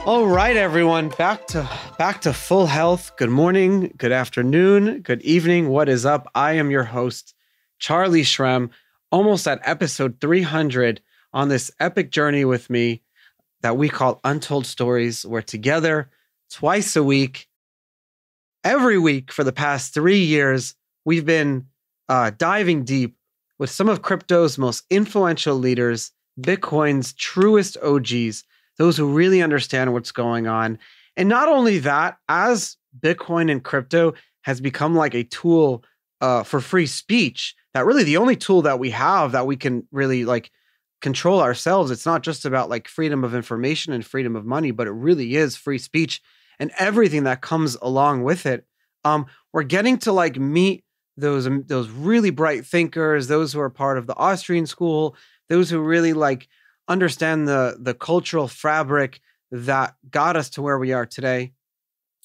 All right, everyone, back to full health. Good morning, good afternoon, good evening. What is up? I am your host, Charlie Shrem, almost at episode 300 on this epic journey with me that we call Untold Stories. We're together twice a week, every week for the past 3 years. We've been diving deep with some of crypto's most influential leaders, Bitcoin's truest OGs, those who really understand what's going on. And not only that, as Bitcoin and crypto has become like a tool for free speech, that really the only tool that we have that we can really like control ourselves. It's not just about like freedom of information and freedom of money, but it really is free speech and everything that comes along with it. We're getting to like meet those really bright thinkers, those who are part of the Austrian School, those who really like understand the cultural fabric that got us to where we are today.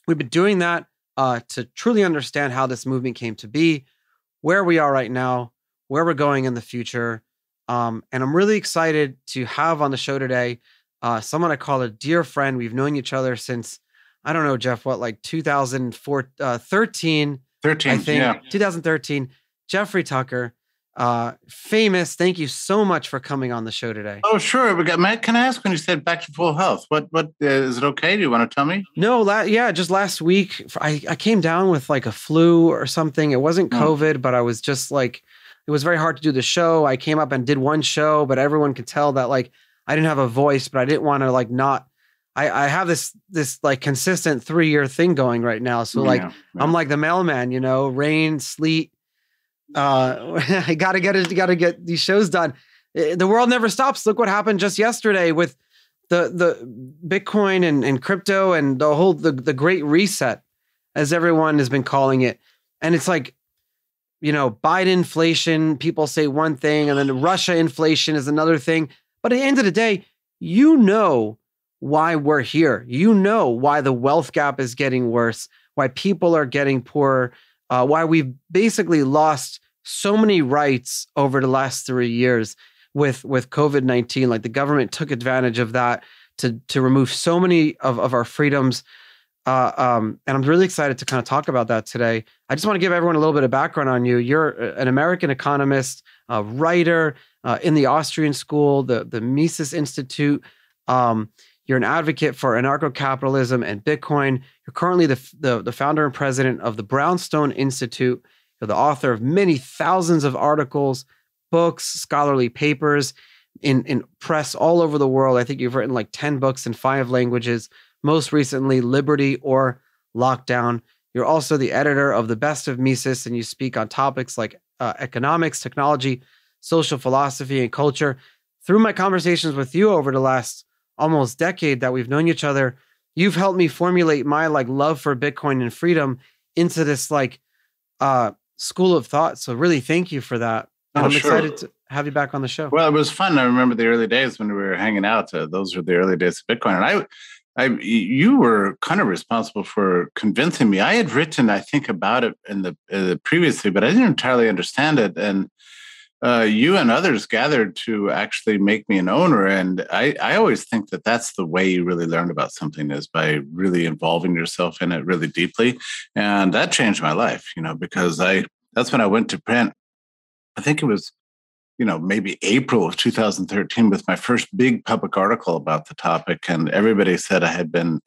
We've been doing that to truly understand how this movement came to be, where we are right now, where we're going in the future. And I'm really excited to have on the show today someone I call a dear friend. We've known each other since, I don't know, Jeff, what, like 2013, I think, yeah. 2013, Jeffery Tucker. Famous. Thank you so much for coming on the show today. Oh, sure. Matt, can I ask, when you said back to full health, what is it okay? Do you want to tell me? No, just last week, I came down with like a flu or something. It wasn't COVID, but I was just like, it was very hard to do the show. I came up and did one show, but everyone could tell that like I didn't have a voice, but I didn't want to like not. I have this like consistent 3-year thing going right now. So like I'm like the mailman, rain, sleet. I gotta get these shows done. The world never stops. Look what happened just yesterday with the Bitcoin and crypto and the great reset, as everyone has been calling it. And it's like, Biden inflation, people say one thing, and then Russia inflation is another thing. But at the end of the day, why we're here. Why the wealth gap is getting worse, why people are getting poorer, why we've basically lost so many rights over the last 3 years with COVID-19. Like the government took advantage of that to remove so many of our freedoms. And I'm really excited to kind of talk about that today. I just want to give everyone a little bit of background on you. You're an American economist, a writer in the Austrian School, the Mises Institute. You're an advocate for anarcho-capitalism and Bitcoin. You're currently the founder and president of the Brownstone Institute. You're the author of many thousands of articles, books, scholarly papers in press all over the world. I think you've written like 10 books in 5 languages, most recently Liberty or Lockdown. You're also the editor of The Best of Mises, and you speak on topics like economics, technology, social philosophy, and culture. Through my conversations with you over the last almost decade that we've known each other, you've helped me formulate my like love for Bitcoin and freedom into this like school of thought. So really thank you for that. And I'm excited to have you back on the show. Well, it was fun. I remember the early days when we were hanging out. Those were the early days of Bitcoin. And you were kind of responsible for convincing me. I had written, I think, about it in the previously, but I didn't entirely understand it. And you and others gathered to actually make me an owner. And I always think that that's the way you really learn about something, is by really involving yourself in it really deeply. And that changed my life, because that's when I went to print. I think it was, maybe April of 2013 with my first big public article about the topic. And everybody said I had been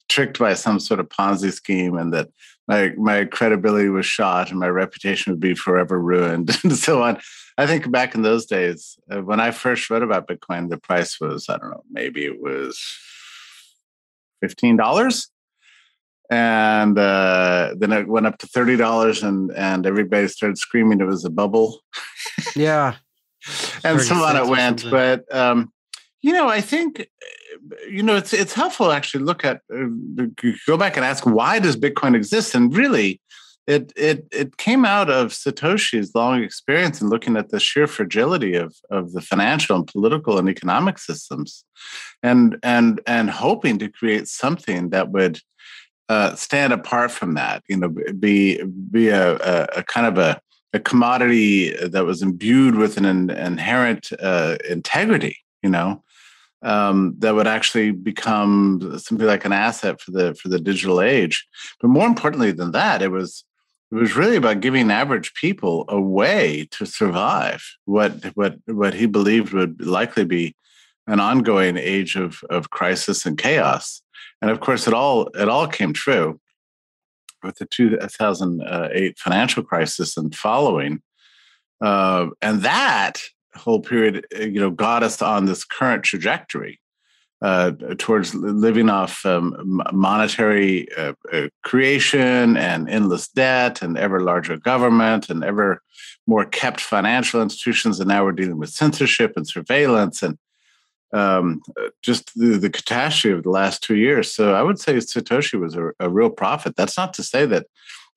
tricked by some sort of Ponzi scheme, and that my credibility was shot and my reputation would be forever ruined and so on. I think back in those days, when I first read about Bitcoin, the price was, I don't know, maybe it was $15. And then it went up to $30 and everybody started screaming it was a bubble. Yeah. And so on it went. But, I think, it's helpful to actually look at, go back and ask, why does Bitcoin exist? And really, it came out of Satoshi's long experience in looking at the sheer fragility of the financial and political and economic systems, and hoping to create something that would stand apart from that, be a kind of a commodity that was imbued with an inherent integrity, that would actually become something like an asset for the digital age. But more importantly than that, it was really about giving average people a way to survive what he believed would likely be an ongoing age of crisis and chaos. And of course, it all came true with the 2008 financial crisis and following. And that whole period, got us on this current trajectory towards living off monetary creation and endless debt and ever larger government and ever more kept financial institutions. And now we're dealing with censorship and surveillance and just the catastrophe of the last 2 years. So I would say Satoshi was a real prophet. That's not to say that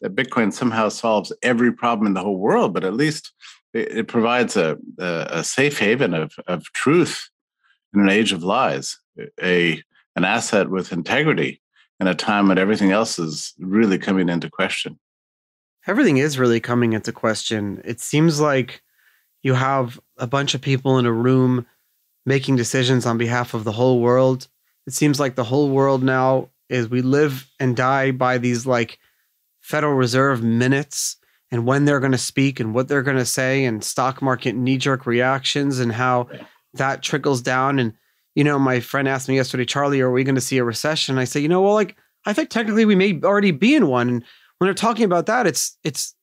Bitcoin somehow solves every problem in the whole world, but at least it provides a safe haven of truth in an age of lies, an asset with integrity in a time when everything else is really coming into question. Everything is really coming into question. It seems like you have a bunch of people in a room making decisions on behalf of the whole world. It seems like the whole world now is we live and die by these like Federal Reserve minutes and when they're going to speak and what they're going to say and stock market knee-jerk reactions and how that trickles down. And, my friend asked me yesterday, Charlie, are we going to see a recession? I say, well, like, I think technically we may already be in one. And when they're talking about that, it's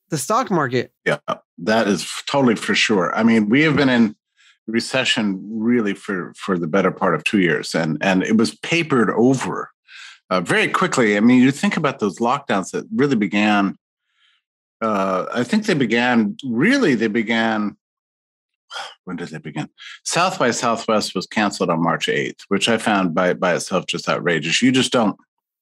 the stock market. Yeah, that is totally for sure. I mean, we have been in recession really for the better part of 2 years. And it was papered over very quickly. I mean, you think about those lockdowns that really began, I think they began, when did they begin? South by Southwest was canceled on March 8th, which I found by itself just outrageous. You just don't.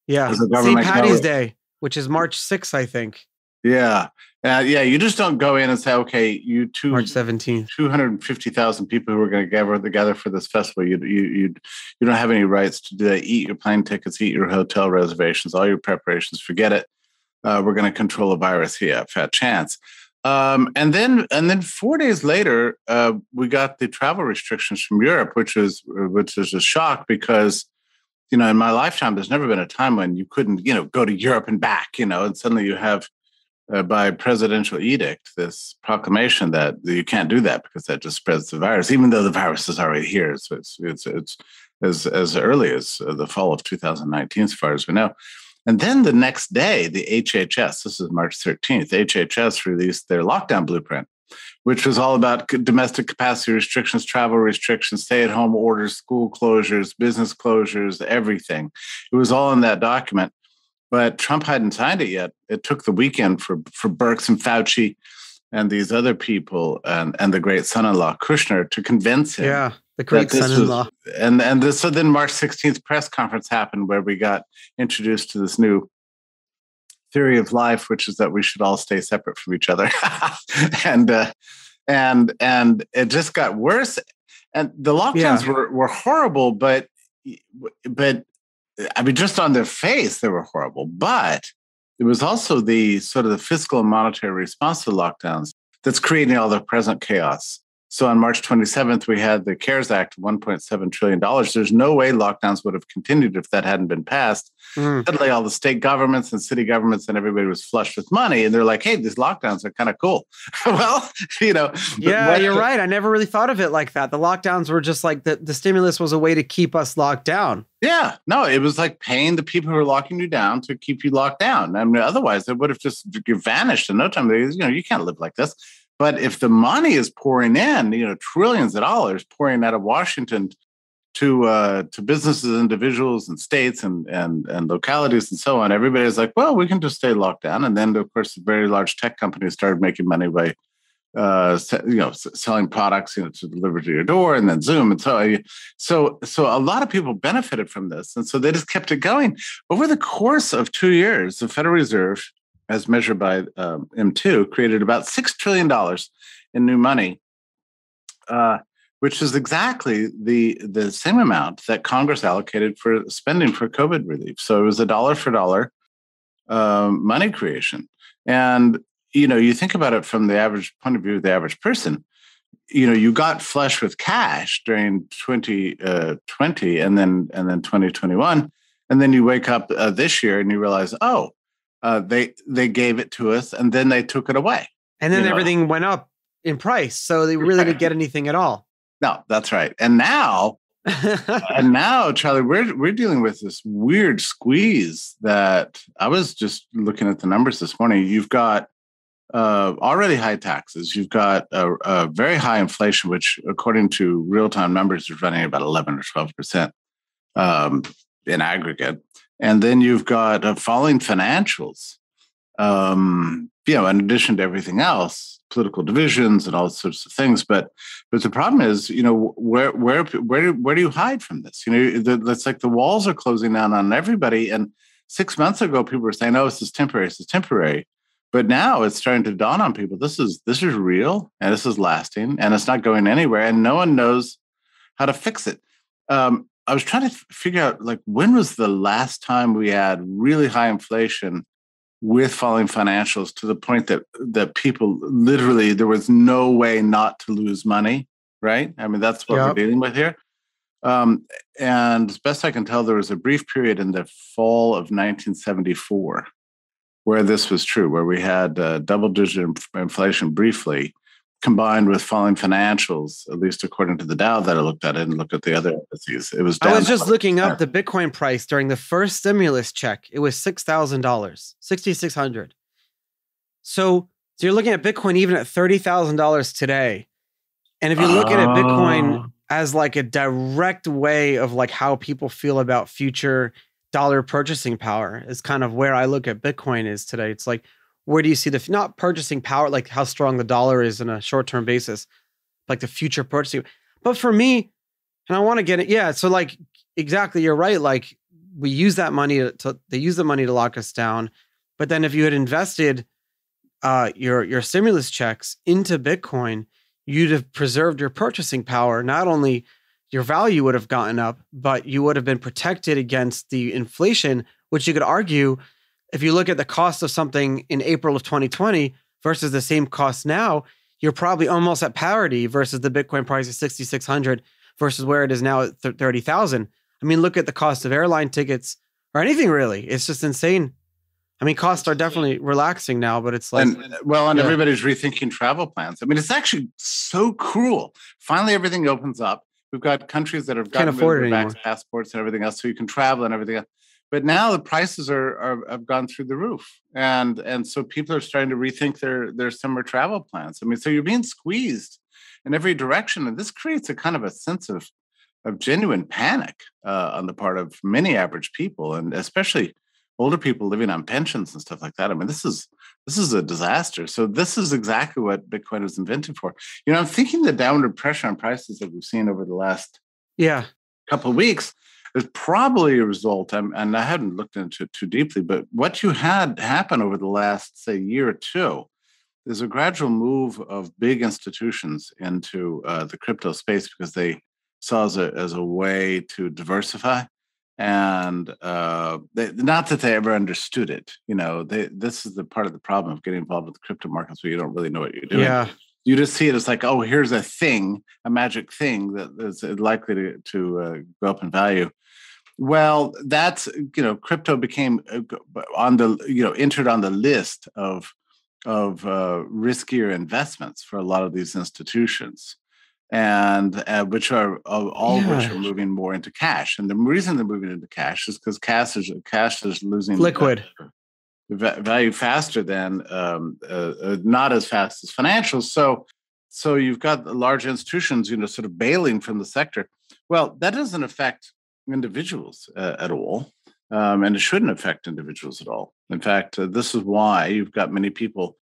Yeah, St. Patty's Day, which is March 6th, I think. Yeah. You just don't go in and say, okay, March 17th, 250,000 people who are going to gather together for this festival. You don't have any rights to do that. Eat your plane tickets, eat your hotel reservations, all your preparations. Forget it. We're going to control a virus here. Fat chance. And then 4 days later, we got the travel restrictions from Europe, which was a shock because, in my lifetime, there's never been a time when you couldn't, go to Europe and back, and suddenly you have by presidential edict, this proclamation that you can't do that because that just spreads the virus, even though the virus is already here. So it's as early as the fall of 2019, as far as we know. And then the next day, the HHS, this is March 13th, HHS released their lockdown blueprint, which was all about domestic capacity restrictions, travel restrictions, stay-at-home orders, school closures, business closures, everything. It was all in that document. But Trump hadn't signed it yet. It took the weekend for Birx and Fauci and these other people and the great son-in-law Kushner to convince him. Yeah, the great son-in-law. So then March 16th press conference happened where we got introduced to this new theory of life, which is that we should all stay separate from each other. and it just got worse. And the lockdowns were horrible, but I mean, just on their face, they were horrible. But it was also the sort of the fiscal and monetary response to lockdowns that's creating all the present chaos. So on March 27th, we had the CARES Act, $1.7 trillion. There's no way lockdowns would have continued if that hadn't been passed. Suddenly, all the state governments and city governments and everybody was flushed with money. And they're like, hey, these lockdowns are kind of cool. Well, Yeah, you're right. I never really thought of it like that. The lockdowns were just like the stimulus was a way to keep us locked down. Yeah, no, it was like paying the people who are locking you down to keep you locked down. I mean, otherwise, it would have just vanished in no time. You can't live like this. But if the money is pouring in, trillions of dollars pouring out of Washington to businesses, individuals, and states and localities and so on, everybody's like, well, we can just stay locked down. And then, of course, the very large tech companies started making money by selling products to deliver to your door, and then Zoom, and so a lot of people benefited from this, and so they just kept it going over the course of 2 years. The Federal Reserve, as measured by M2, created about $6 trillion in new money, which is exactly the same amount that Congress allocated for spending for COVID relief. So it was a dollar for dollar money creation. And you think about it from the average point of view of the average person. you got flush with cash during 2020 and then 2021, and then you wake up this year and you realize, they gave it to us and then they took it away, and then everything went up in price, so they really didn't get anything at all. No, that's right. And now, Charlie, we're dealing with this weird squeeze that I was just looking at the numbers this morning. You've got already high taxes. You've got a very high inflation, which, according to real-time numbers, is running about 11 or 12% in aggregate. And then you've got falling financials. In addition to everything else, political divisions and all sorts of things. But the problem is, where do you hide from this? It's like the walls are closing down on everybody. And 6 months ago, people were saying, "Oh, this is temporary." But now it's starting to dawn on people: this is real, and this is lasting, and it's not going anywhere, and no one knows how to fix it. I was trying to figure out, when was the last time we had really high inflation with falling financials to the point that people literally, there was no way not to lose money, right? I mean, that's what we're dealing with here. And as best I can tell, there was a brief period in the fall of 1974 where this was true, where we had double-digit inflation briefly, combined with falling financials, at least according to the Dow that I looked at. I didn't look at the other indices. It was down. I was just looking up the Bitcoin price during the first stimulus check. It was $6,000, $6,600. So you're looking at Bitcoin even at $30,000 today. And if you're looking at Bitcoin as like a direct way of like how people feel about future dollar purchasing power, is kind of where I look at Bitcoin is today. It's like, where do you see not purchasing power, like how strong the dollar is in a short-term basis, like the future purchasing. But for me, and I want to get it, so like, exactly, you're right. Like, they use the money to lock us down. But then if you had invested your stimulus checks into Bitcoin, you'd have preserved your purchasing power. Not only your value would have gotten up, but you would have been protected against the inflation, which you could argue, if you look at the cost of something in April of 2020 versus the same cost now, you're probably almost at parity versus the Bitcoin price of 6,600 versus where it is now at 30,000. I mean, look at the cost of airline tickets or anything really. It's just insane. I mean, costs are definitely relaxing now, but it's like... everybody's rethinking travel plans. I mean, it's actually so cruel. Finally, everything opens up. We've got countries that have gotten rid of back passports and everything else, so you can travel and everything else. But now the prices have gone through the roof, and so people are starting to rethink their summer travel plans. I mean, so you're being squeezed in every direction, and this creates a kind of a sense of genuine panic on the part of many average people, and especially older people living on pensions and stuff like that. I mean, this is a disaster. So this is exactly what Bitcoin was invented for. I'm thinking the downward pressure on prices that we've seen over the last couple of weeks is probably a result, and I hadn't looked into it too deeply, but what you had happen over the last, say, year or two is a gradual move of big institutions into the crypto space because they saw as a way to diversify. And not that they ever understood it. This is the part of the problem of getting involved with the crypto markets where you don't really know what you're doing. Yeah. You just see it as like, oh, here's a magic thing that is likely to go up in value. Well, that's, crypto became entered on the list of riskier investments for a lot of these institutions, and which are moving more into cash. And the reason they're moving into cash is because cash is losing liquid value faster than not as fast as financials. So you've got large institutions, sort of bailing from the sector. Well, that doesn't affect individuals at all, and it shouldn't affect individuals at all. In fact, this is why you've got many people,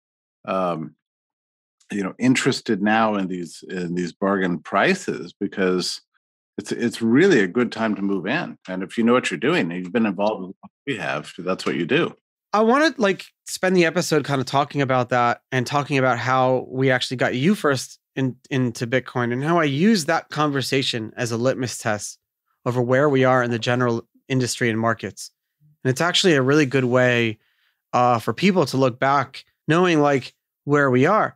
interested now in these bargain prices, because it's really a good time to move in. And if you know what you're doing, and you've been involved with what we have, that's what you do. I want to spend the episode kind of talking about that and talking about how we actually got you first into Bitcoin and how I use that conversation as a litmus test over where we are in the general industry and markets. And it's actually a really good way for people to look back, knowing where we are.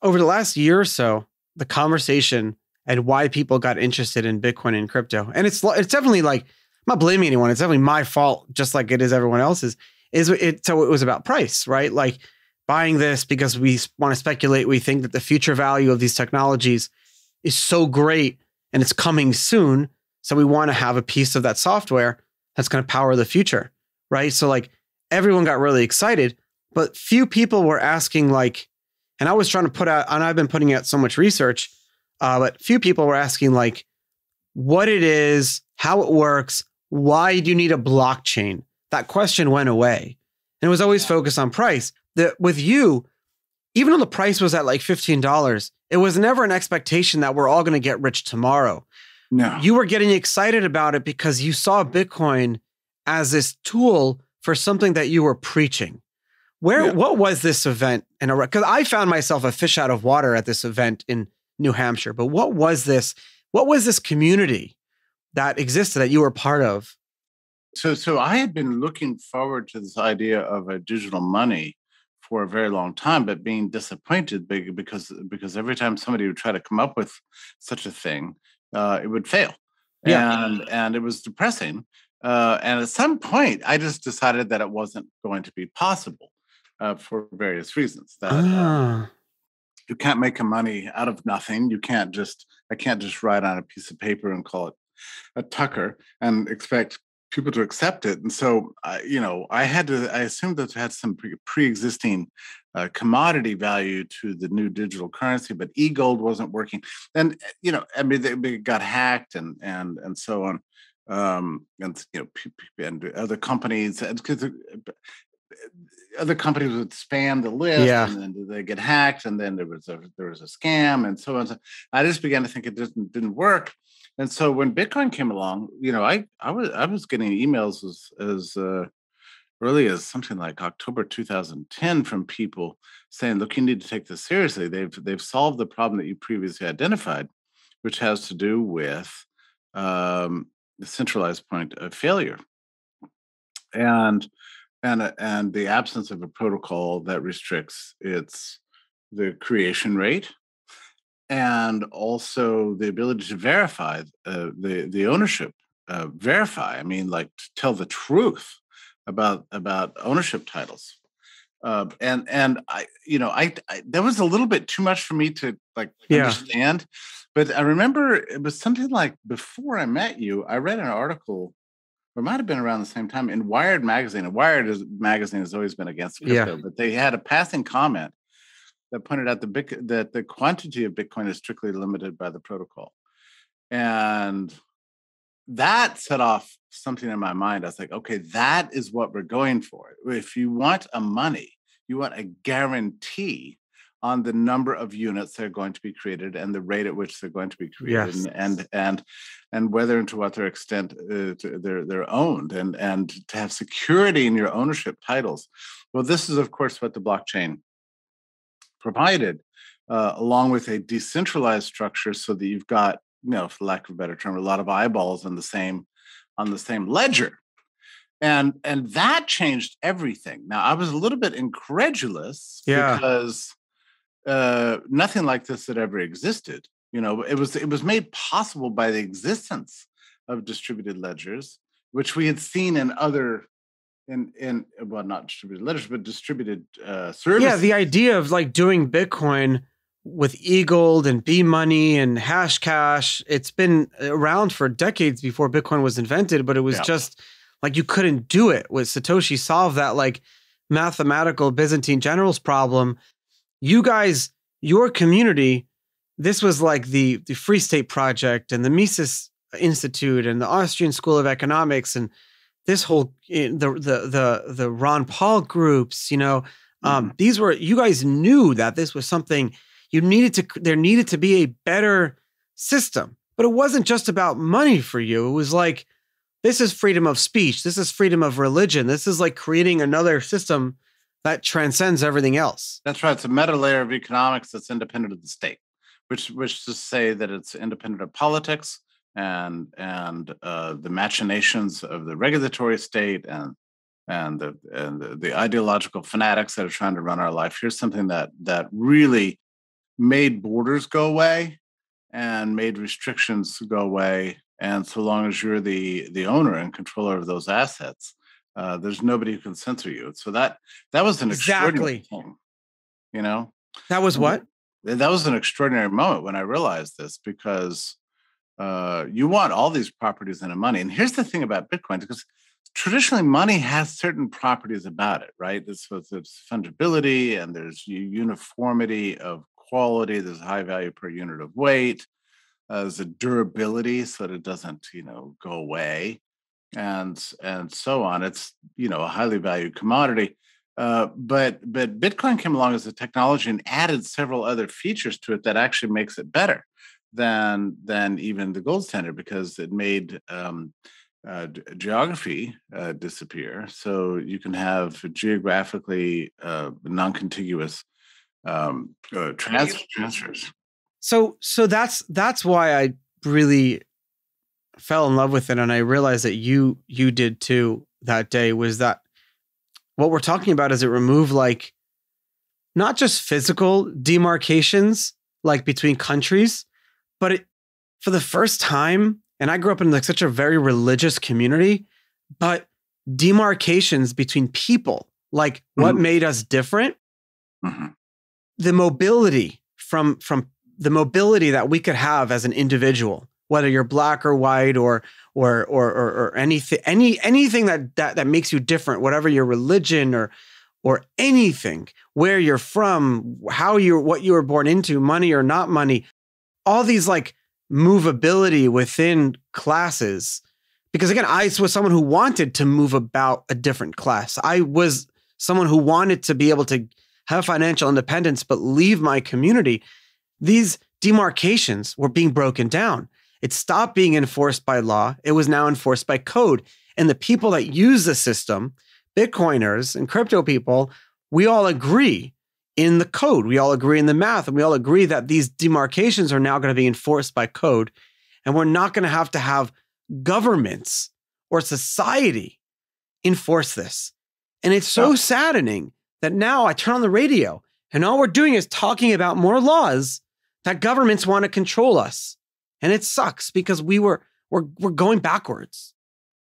over the last year or so, the conversation and why people got interested in Bitcoin and crypto, and it's definitely like, I'm not blaming anyone. It's definitely my fault, just like it is everyone else's. So it was about price, right? Like buying this because we want to speculate. We think that the future value of these technologies is so great and it's coming soon. So we want to have a piece of that software that's going to power the future, right? So like everyone got really excited, but few people were asking like, and I was trying to put out, and I've been putting out so much research, but few people were asking like what it is, how it works, why do you need a blockchain? That question went away. And it was always focused on price. With you, even though the price was at like $15, it was never an expectation that we're all going to get rich tomorrow. No. You were getting excited about it because you saw Bitcoin as this tool for something that you were preaching. What was this event? Because I found myself a fish out of water at this event in New Hampshire. But what was this? What was this community that existed that you were part of? So I had been looking forward to this idea of a digital money for a very long time, but being disappointed because every time somebody would try to come up with such a thing, it would fail. Yeah. And it was depressing. And at some point, I just decided that it wasn't going to be possible for various reasons. That you can't make a money out of nothing. I can't just write on a piece of paper and call it a Tucker and expect people to accept it. And so, I assumed that it had some pre-existing commodity value to the new digital currency, but e-gold wasn't working. And, they got hacked and so on. And other companies, because other companies would spam the list, and then they get hacked, and then there was a scam, and so on. So I just began to think it didn't work. And so when Bitcoin came along, I was getting emails as early as something like October 2010 from people saying, "Look, you need to take this seriously. They've solved the problem that you previously identified, which has to do with the centralized point of failure and the absence of a protocol that restricts the creation rate." And also the ability to verify the ownership, verify. I mean, like to tell the truth about ownership titles. And I that was a little bit too much for me to understand. But I remember it was something like before I met you, I read an article, or it might have been around the same time, in Wired magazine. And magazine has always been against crypto, but they had a passing comment that pointed out that the quantity of Bitcoin is strictly limited by the protocol. And that set off something in my mind. I was like, okay, that is what we're going for. If you want a money, you want a guarantee on the number of units that are going to be created and the rate at which they're going to be created, and whether and to what their extent they're owned, and to have security in your ownership titles. Well, this is, of course, what the blockchain provided, along with a decentralized structure, so that you've got, for lack of a better term, a lot of eyeballs on the same ledger, and that changed everything. Now, I was a little bit incredulous because nothing like this had ever existed. It was made possible by the existence of distributed ledgers, which we had seen in other. Well, not distributed ledgers, but distributed services. Yeah, the idea of like doing Bitcoin with e-gold and B-money and hash cash, it's been around for decades before Bitcoin was invented, but it was just like you couldn't do it. With Satoshi solved that like mathematical Byzantine generals problem. You guys, your community, this was like the Free State Project and the Mises Institute and the Austrian School of Economics and this whole the Ron Paul groups, these were, you guys knew that this was something there needed to be a better system, but it wasn't just about money for you. It was like, this is freedom of speech. This is freedom of religion. This is like creating another system that transcends everything else. That's right. It's a meta layer of economics that's independent of the state, which to say that it's independent of politics and the machinations of the regulatory state and the ideological fanatics that are trying to run our life. Here's something that really made borders go away and made restrictions go away. And so long as you're the owner and controller of those assets, there's nobody who can censor you. So that was an extraordinary Exactly. thing, you know. That was what? That was an extraordinary moment when I realized this, because you want all these properties in a money. And here's the thing about Bitcoin, because traditionally money has certain properties about it, right? It's fungibility, and there's uniformity of quality. There's a high value per unit of weight. There's a durability so that it doesn't, go away, and so on. It's, a highly valued commodity. But Bitcoin came along as a technology and added several other features to it that actually makes it better than even the gold standard, because it made geography disappear. So you can have geographically non-contiguous transfers. So that's why I really fell in love with it, and I realized that you did too that day, was that what we're talking about is it removed like not just physical demarcations like between countries, but it, for the first time, and I grew up in like such a very religious community, but demarcations between people, like what made us different, the mobility from the mobility that we could have as an individual, whether you're black or white or anything, anything that makes you different, whatever your religion or anything, where you're from, what you were born into, money or not money, all these like movability within classes. Because again, I was someone who wanted to move about a different class. I was someone who wanted to be able to have financial independence, but leave my community. These demarcations were being broken down. It stopped being enforced by law. It was now enforced by code. And the people that use the system, Bitcoiners and crypto people, we all agree in the code. We all agree in the math. And we all agree that these demarcations are now going to be enforced by code. And we're not going to have governments or society enforce this. And it's so saddening that now I turn on the radio and all we're doing is talking about more laws that governments want to control us. And it sucks because we're going backwards.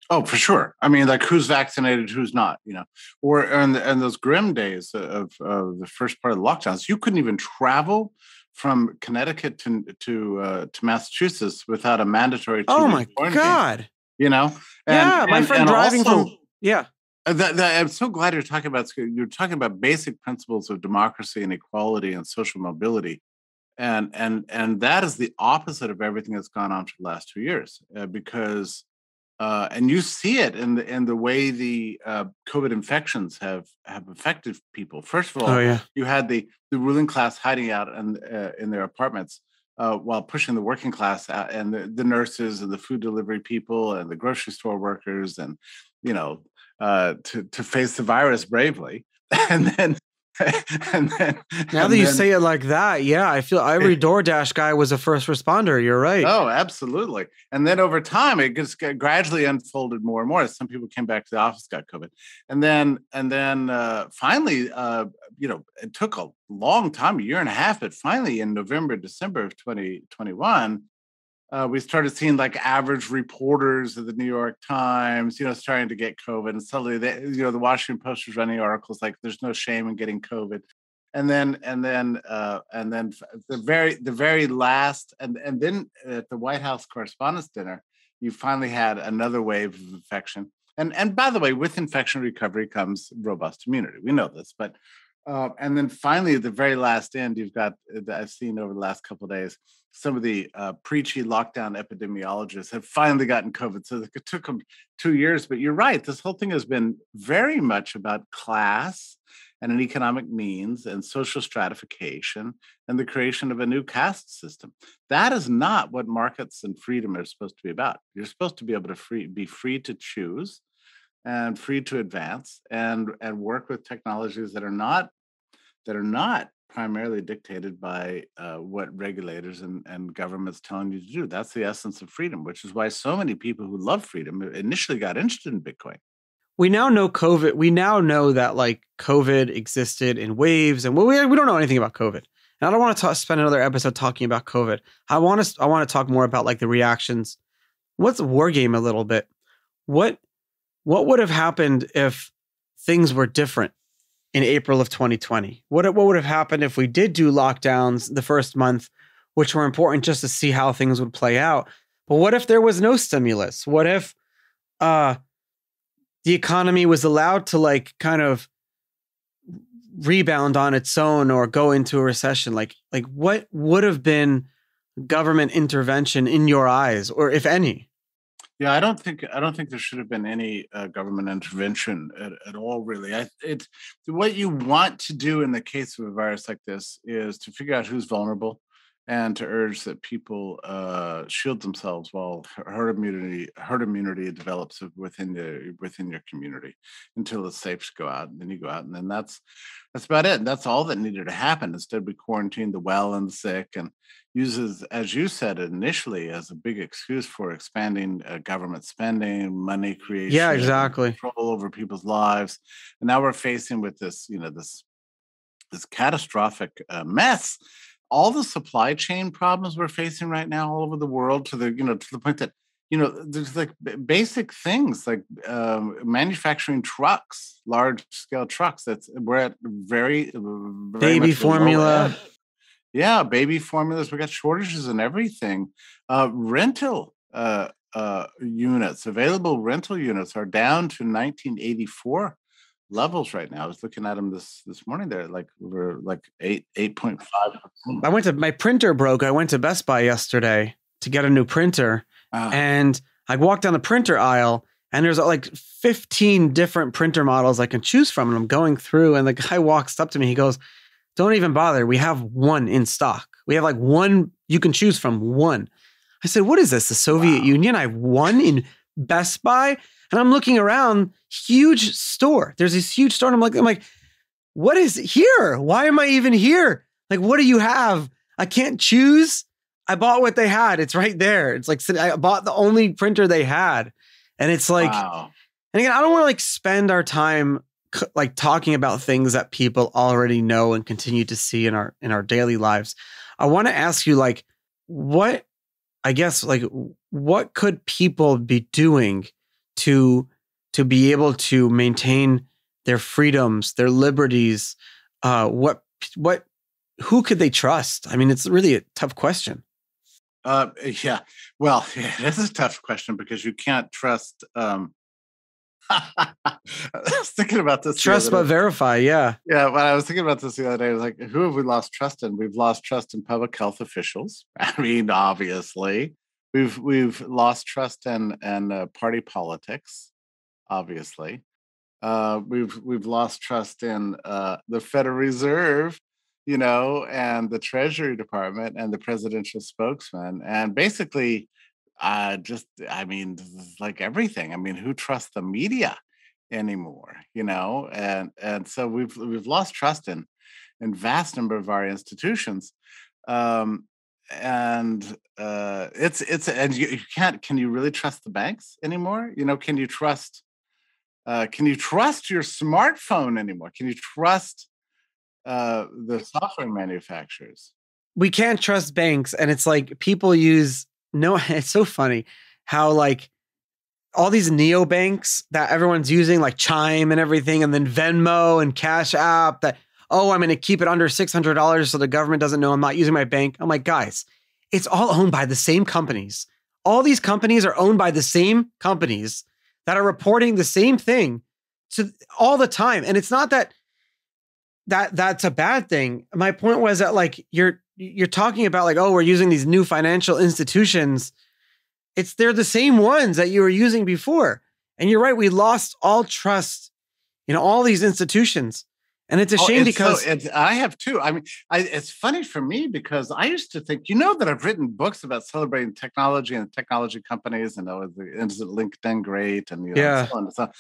Oh, for sure. I mean, like who's vaccinated, who's not, or and those grim days of the first part of the lockdowns, you couldn't even travel from Connecticut to Massachusetts without a mandatory 2-week quarantine. God. My friend driving also, from I'm so glad you're talking about basic principles of democracy and equality and social mobility. And that is the opposite of everything that's gone on for the last 2 years, because and you see it in the way the COVID infections have affected people. First of all, you had the ruling class hiding out in their apartments while pushing the working class out, and the nurses and the food delivery people and the grocery store workers, and to face the virus bravely. And then now that you say it like that, I feel every DoorDash guy was a first responder. You're right. Oh, absolutely. And then over time, it just gradually unfolded more and more as some people came back to the office, got COVID. And then finally, it took a long time, a year and a half, but finally in November, December of 2021, we started seeing like average reporters of the New York Times, starting to get COVID, and suddenly, the Washington Post was running articles like "There's no shame in getting COVID," and then the very last, and then at the White House Correspondents' Dinner, you finally had another wave of infection. And by the way, with infection recovery comes robust immunity. We know this, but. And then finally, at the very last end, you've got, I've seen over the last couple of days, some of the preachy lockdown epidemiologists have finally gotten COVID. So it took them 2 years. But you're right. This whole thing has been very much about class and an economic means and social stratification and the creation of a new caste system. That is not what markets and freedom are supposed to be about. You're supposed to be able to be free to choose and free to advance and work with technologies that are not primarily dictated by what regulators and governments telling you to do. That's the essence of freedom, which is why so many people who love freedom initially got interested in Bitcoin. We now know COVID. We now know that like COVID existed in waves, and we don't know anything about COVID. And I don't want to spend another episode talking about COVID. I want to talk more about like the reactions. What's a war game a little bit? What would have happened if things were different in April of 2020? What would have happened if we did do lockdowns the first month, which were important just to see how things would play out? But what if there was no stimulus? What if the economy was allowed to like kind of rebound on its own or go into a recession? Like what would have been government intervention in your eyes, or if any? Yeah, I don't think there should have been any government intervention at all. Really, it's what you want to do in the case of a virus like this is to figure out who's vulnerable, and to urge that people shield themselves while herd immunity develops within your community until it's safe to go out. And then you go out, and then that's about it. That's all that needed to happen. Instead, we quarantined the well and the sick, and uses, as you said initially, as a big excuse for expanding government spending, money creation, Yeah, exactly. control over people's lives. And now we're facing with this, this catastrophic mess. All the supply chain problems we're facing right now all over the world, to the point that there's like basic things like manufacturing trucks, large scale trucks. We're at very Baby formula. Yeah, baby formulas. We got shortages in everything. Rental units, available rental units are down to 1984 levels right now. I was looking at them this morning. They're like we're like 8.5%. My printer broke. I went to Best Buy yesterday to get a new printer, and I walked down the printer aisle, and there's like 15 different printer models I can choose from. And I'm going through, and the guy walks up to me. He goes, "Don't even bother. We have one in stock. We have like one you can choose from, one." I said, "What is this? The Soviet Union? I have one in Best Buy?" And I'm looking around, huge store. There's this huge store. And I'm like, what is here? Why am I even here? Like, what do you have? I can't choose. I bought what they had. It's right there. It's like, I bought the only printer they had. And it's like, and again, I don't want to like spend our time like talking about things that people already know and continue to see in our daily lives. I want to ask you, like, what could people be doing to be able to maintain their freedoms, their liberties? Who could they trust? I mean, it's really a tough question. Yeah. Well, this is a tough question because you can't trust. I was thinking about this. Trust but verify. Yeah. Yeah. When I was thinking about this the other day, I was like, who have we lost trust in? We've lost trust in public health officials. I mean, obviously, we've lost trust in party politics. Obviously, we've lost trust in the Federal Reserve, and the Treasury Department and the presidential spokesman, and basically, this is like everything. I mean, who trusts the media anymore? And so we've lost trust in vast number of our institutions. And you can't. Can you really trust the banks anymore? Can you trust your smartphone anymore? Can you trust the software manufacturers? We can't trust banks, and it's like people use it's so funny how like all these neobanks that everyone's using, like Chime and everything, and then Venmo and Cash App, that, oh, I'm going to keep it under $600 so the government doesn't know I'm not using my bank. I'm like, guys, it's all owned by the same companies. All these companies are owned by the same companies that are reporting the same thing all the time. And it's not that's a bad thing. My point was that like you're talking about like, oh, we're using these new financial institutions. They're the same ones that you were using before. And you're right, we lost all trust in all these institutions. And it's a shame because I have too. I mean, it's funny for me because I used to think, that I've written books about celebrating technology and technology companies, and is it LinkedIn great, and yeah. so on and so on.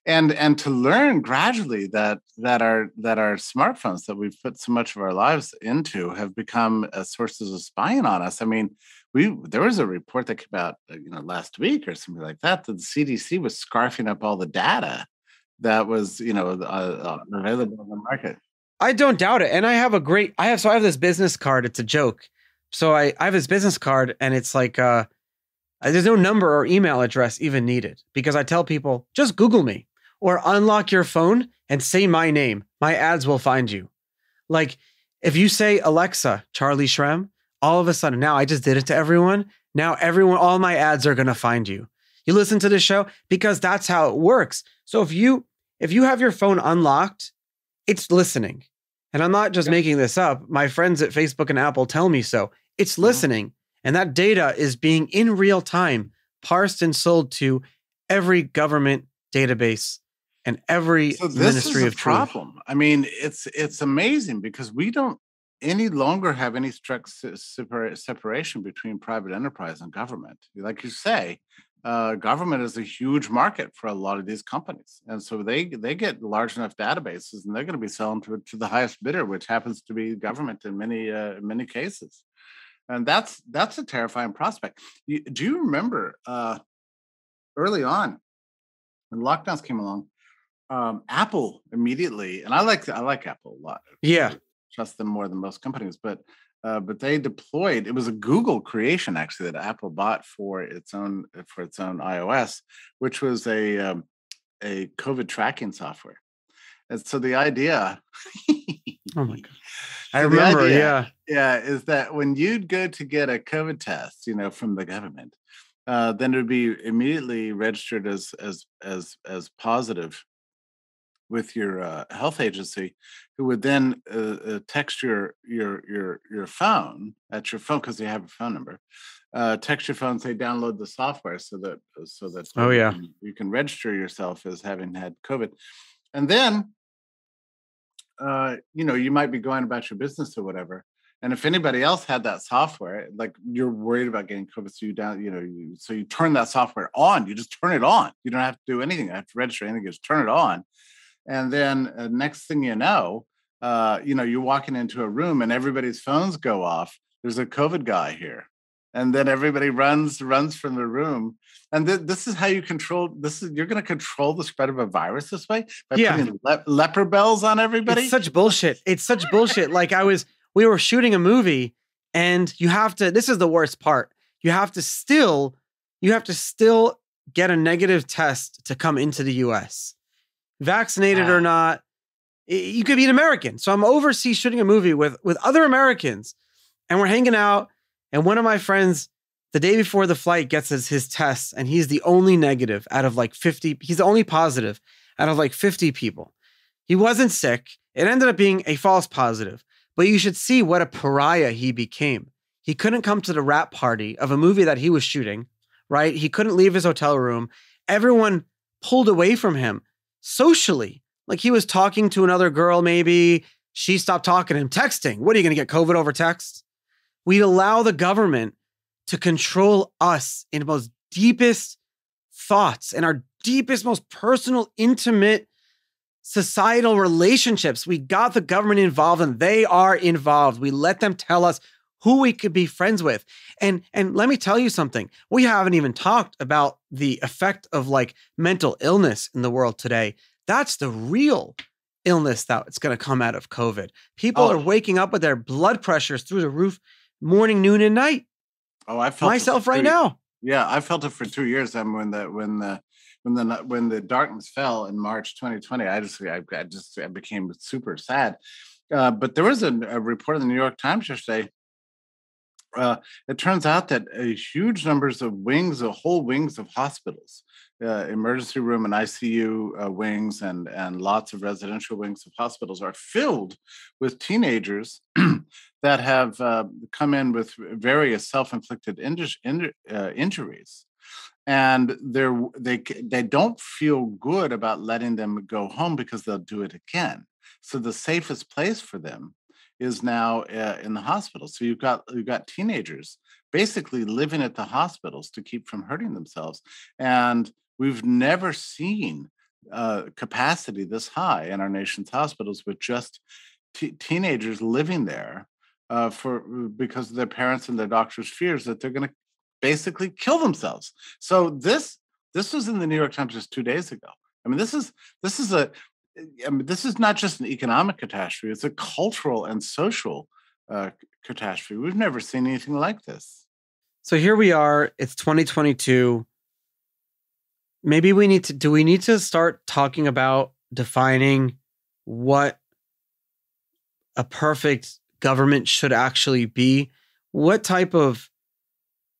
And to learn gradually that our smartphones that we've put so much of our lives into have become sources of spying on us. I mean, there was a report that came out last week or something like that the CDC was scarfing up all the data that was available on the market. I don't doubt it. And I have I have this business card. It's a joke. So I have this business card and it's like, there's no number or email address even needed because I tell people, just Google me or unlock your phone and say my name. My ads will find you. Like if you say, Alexa, Charlie Shrem, all of a sudden, now I just did it to everyone. Now all my ads are going to find you. You listen to the show because that's how it works. So if you have your phone unlocked, it's listening. And I'm not just making this up. My friends at Facebook and Apple tell me so. It's listening. And that data is being in real time parsed and sold to every government database and every ministry of truth. Problem. I mean, it's amazing because we don't any longer have any strict separation between private enterprise and government. Like you say, government is a huge market for a lot of these companies. And so they get large enough databases and they're going to be selling to the highest bidder, which happens to be government in many cases. And that's a terrifying prospect. Do you remember early on when lockdowns came along, Apple immediately, and I like Apple a lot. Yeah. Trust them more than most companies, but they deployed. It was a Google creation actually that Apple bought for its own iOS, which was a COVID tracking software. And so the idea, oh my god, I remember, is that when you'd go to get a COVID test, from the government, then it would be immediately registered as positive with your health agency, who would then text your phone at your phone because they have a phone number. Text your phone, say download the software so that you can register yourself as having had COVID, and then you might be going about your business or whatever. And if anybody else had that software, like you're worried about getting COVID, so you turn that software on. You just turn it on. You don't have to do anything. You have to register anything. You just turn it on. And then next thing you know, you're walking into a room and everybody's phones go off. There's a COVID guy here. And then everybody runs from the room. And this is how you control this. You're going to control the spread of a virus this way by putting leper bells on everybody. It's such bullshit. Like we were shooting a movie and this is the worst part. You have to still get a negative test to come into the US. Vaccinated or not, you could be an American. So I'm overseas shooting a movie with other Americans and we're hanging out. And one of my friends, the day before the flight, gets his tests and he's the only negative out of like 50. He's the only positive out of like 50 people. He wasn't sick. It ended up being a false positive, but you should see what a pariah he became. He couldn't come to the wrap party of a movie that he was shooting, right? He couldn't leave his hotel room. Everyone pulled away from him. Socially, like he was talking to another girl, maybe she stopped talking to him, texting. What are you going to get COVID over text? We allow the government to control us in the most deepest thoughts and our deepest, most personal, intimate societal relationships. We got the government involved and they are involved. We let them tell us who we could be friends with. And let me tell you something. We haven't even talked about the effect of like mental illness in the world today. That's the real illness that's going to come out of COVID. People are waking up with their blood pressures through the roof morning, noon, and night. Oh, I felt myself right now. Yeah, I felt it for 2 years. When the darkness fell in March 2020, I became super sad. But there was a report in the New York Times yesterday. It turns out that huge numbers of whole wings of hospitals, emergency room and ICU wings and lots of residential wings of hospitals are filled with teenagers that have come in with various self-inflicted injuries. And they don't feel good about letting them go home because they'll do it again. So the safest place for them is now in the hospital. So you've got teenagers basically living at the hospitals to keep from hurting themselves. And we've never seen capacity this high in our nation's hospitals with just teenagers living there because of their parents and their doctors' fears that they're going to basically kill themselves. So this was in the New York Times just 2 days ago. I mean, this is I mean, this is not just an economic catastrophe; it's a cultural and social uh, catastrophe. We've never seen anything like this. So here we are. It's 2022. Maybe do we need to start talking about defining what a perfect government should actually be? What type of,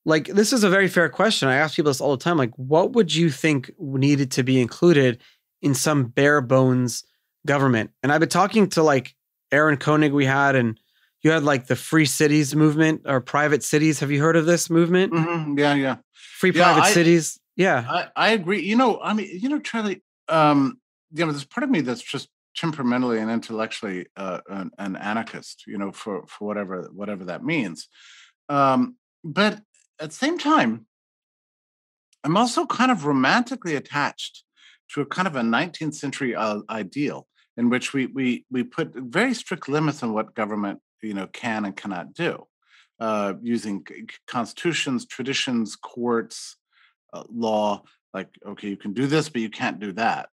like, this is a very fair question. I ask people this all the time. Like, what would you think needed to be included in some bare bones government? And I've been talking to like Aaron Koenig and you had like the free cities movement or private cities. Have you heard of this movement? Yeah, yeah. Free private cities. Yeah. I agree. I mean, Charlie, there's part of me that's just temperamentally and intellectually an anarchist, for whatever that means. But at the same time, I'm also kind of romantically attached to a kind of a 19th century ideal in which we put very strict limits on what government can and cannot do, using constitutions, traditions, courts, law. Like, okay, you can do this, but you can't do that.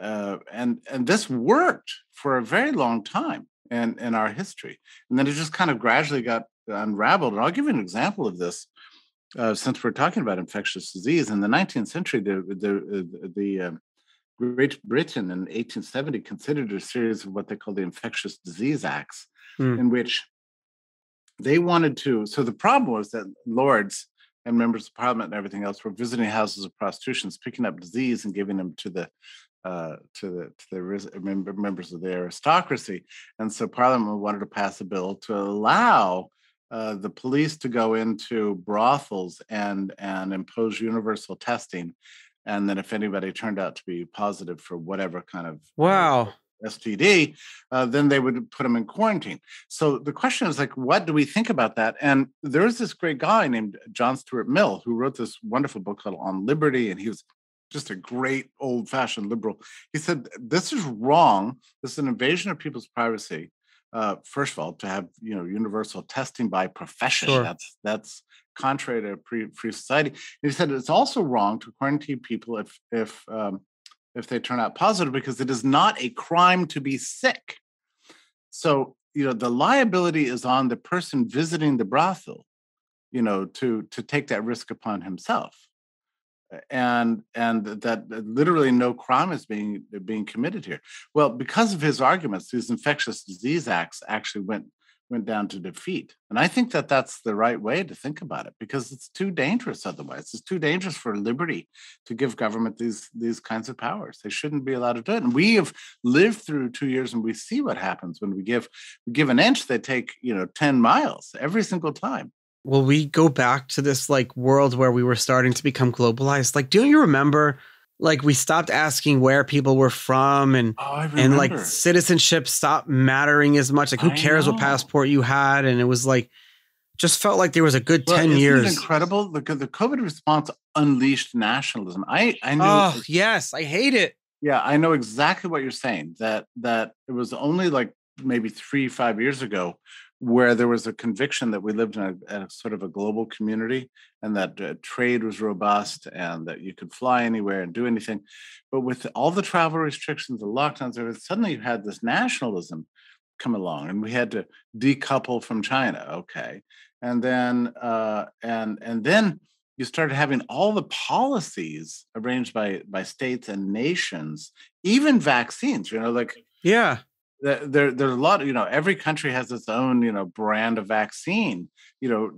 And this worked for a very long time in our history, and then it just kind of gradually got unraveled. And I'll give you an example of this. Since we're talking about infectious disease, in the 19th century, the Great Britain in 1870 considered a series of what they call the Infectious Disease Acts, in which they wanted to. So the problem was that lords and members of parliament and everything else were visiting houses of prostitutions, picking up disease and giving them to the members of the aristocracy. And so Parliament wanted to pass a bill to allow the police to go into brothels and impose universal testing, and then if anybody turned out to be positive for whatever kind of STD, then they would put them in quarantine. So the question is, like, what do we think about that? And there was this great guy named John Stuart Mill who wrote this wonderful book called On Liberty, and he was just a great old-fashioned liberal. He said, this is wrong. This is an invasion of people's privacy. First of all, to have universal testing by profession, Sure. that's contrary to free society. And he said it's also wrong to quarantine people if they turn out positive, because it is not a crime to be sick. So the liability is on the person visiting the brothel, to take that risk upon himself. And that literally no crime is being committed here. Well, because of his arguments, these infectious disease acts actually went down to defeat. And I think that that's the right way to think about it, because it's too dangerous otherwise. It's too dangerous for liberty to give government these kinds of powers. They shouldn't be allowed to do it. And we have lived through 2 years, and we see what happens when we give an inch, they take 10 miles every single time. Will we go back to this like world where we were starting to become globalized? Like, do you remember, like, we stopped asking where people were from, and like citizenship stopped mattering as much. Like, who cares what passport you had? And it was like, just felt like there was a good 10 years. Isn't it incredible? The COVID response unleashed nationalism. I knew. Oh, yes. I hate it. Yeah, I know exactly what you're saying. That it was only like maybe 3-5 years ago where there was a conviction that we lived in a sort of a global community, and that trade was robust, and that you could fly anywhere and do anything. But with all the travel restrictions, the lockdowns, suddenly you had this nationalism come along, and we had to decouple from China. Okay, and then and then you started having all the policies arranged by states and nations, even vaccines. Yeah. There's a lot, every country has its own, brand of vaccine, so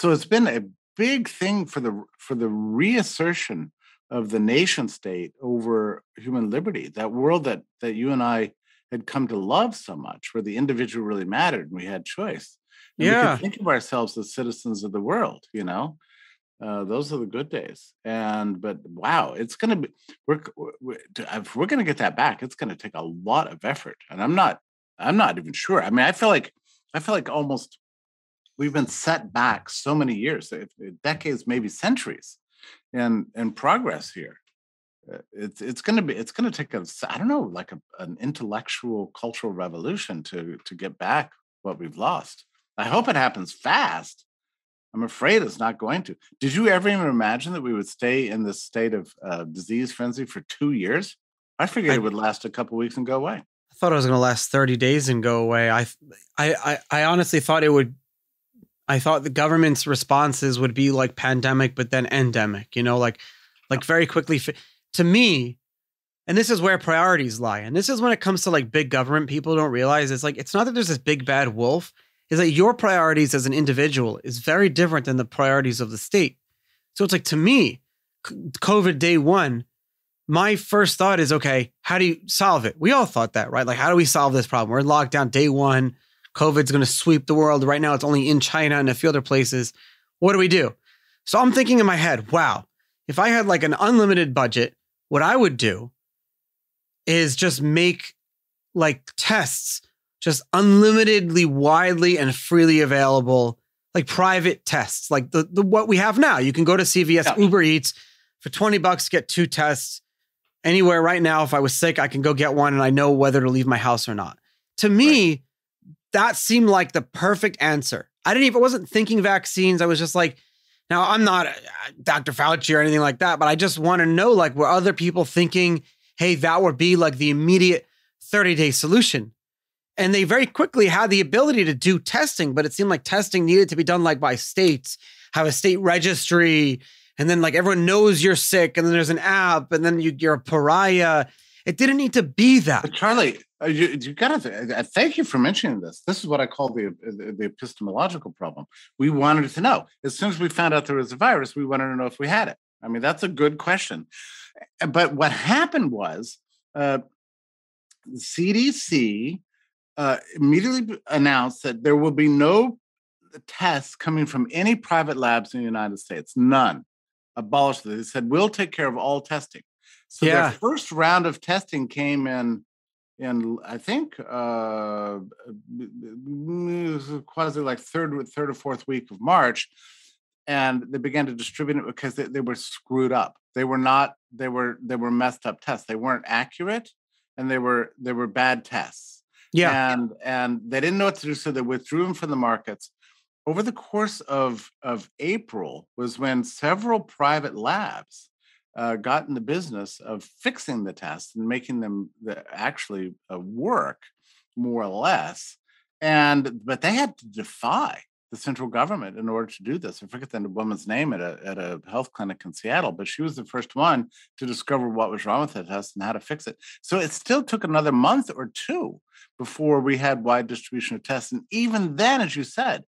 it's been a big thing for the reassertion of the nation state over human liberty, that world that you and I had come to love so much, where the individual really mattered and we had choice. And we could think of ourselves as citizens of the world, those are the good days. But wow, it's going to be, if we're going to get that back, it's going to take a lot of effort. And I'm not even sure. I mean, I feel like almost we've been set back so many years, decades, maybe centuries in progress here. It's going to take I don't know, like an intellectual cultural revolution to get back what we've lost. I hope it happens fast. I'm afraid it's not going to. Did you ever even imagine that we would stay in this state of disease frenzy for 2 years? I figured it would last a couple of weeks and go away. I thought it was going to last 30 days and go away. I honestly thought it would. I thought the government's responses would be like pandemic, but then endemic, like very quickly. To me, and this is where priorities lie. And this is when it comes to like big government, people don't realize it's not that there's this big bad wolf. Is that your priorities as an individual is very different than the priorities of the state. So it's like, to me, COVID day one, my first thought is, okay, how do you solve it? We all thought that, right? Like, how do we solve this problem? We're in lockdown day one. COVID's going to sweep the world. Right now, it's only in China and a few other places. What do we do? So I'm thinking in my head, wow, if I had like an unlimited budget, what I would do is just make like tests just unlimitedly, widely, and freely available, like private tests, like the what we have now. You can go to CVS, Uber Eats for $20, get 2 tests anywhere right now. If I was sick, I can go get one and I know whether to leave my house or not. To me, that seemed like the perfect answer. I wasn't thinking vaccines. I was just like, now I'm not Dr. Fauci or anything like that, but I just want to know, like, were other people thinking, hey, that would be like the immediate 30-day solution? And they very quickly had the ability to do testing, but it seemed like testing needed to be done like by states, have a state registry, and then like everyone knows you're sick, and then there's an app, and then you're a pariah. It didn't need to be that. But Charlie, you got to thank you for mentioning this. This is what I call the epistemological problem. We wanted to know. As soon as we found out there was a virus, we wanted to know if we had it. I mean, that's a good question. But what happened was the CDC immediately announced that there will be no tests coming from any private labs in the United States. None. Abolished it. They said, we'll take care of all testing. So their first round of testing came in I think quasi like third or fourth week of March, and they began to distribute it because they were screwed up. They were messed up tests. They weren't accurate, and they were bad tests. Yeah, and they didn't know what to do, so they withdrew them from the markets. Over the course of April was when several private labs got in the business of fixing the tests and making them actually work more or less. But they had to defy the central government in order to do this. I forget the woman's name at a health clinic in Seattle, but she was the first one to discover what was wrong with the test and how to fix it. So it still took another month or two before we had wide distribution of tests. And even then, as you said,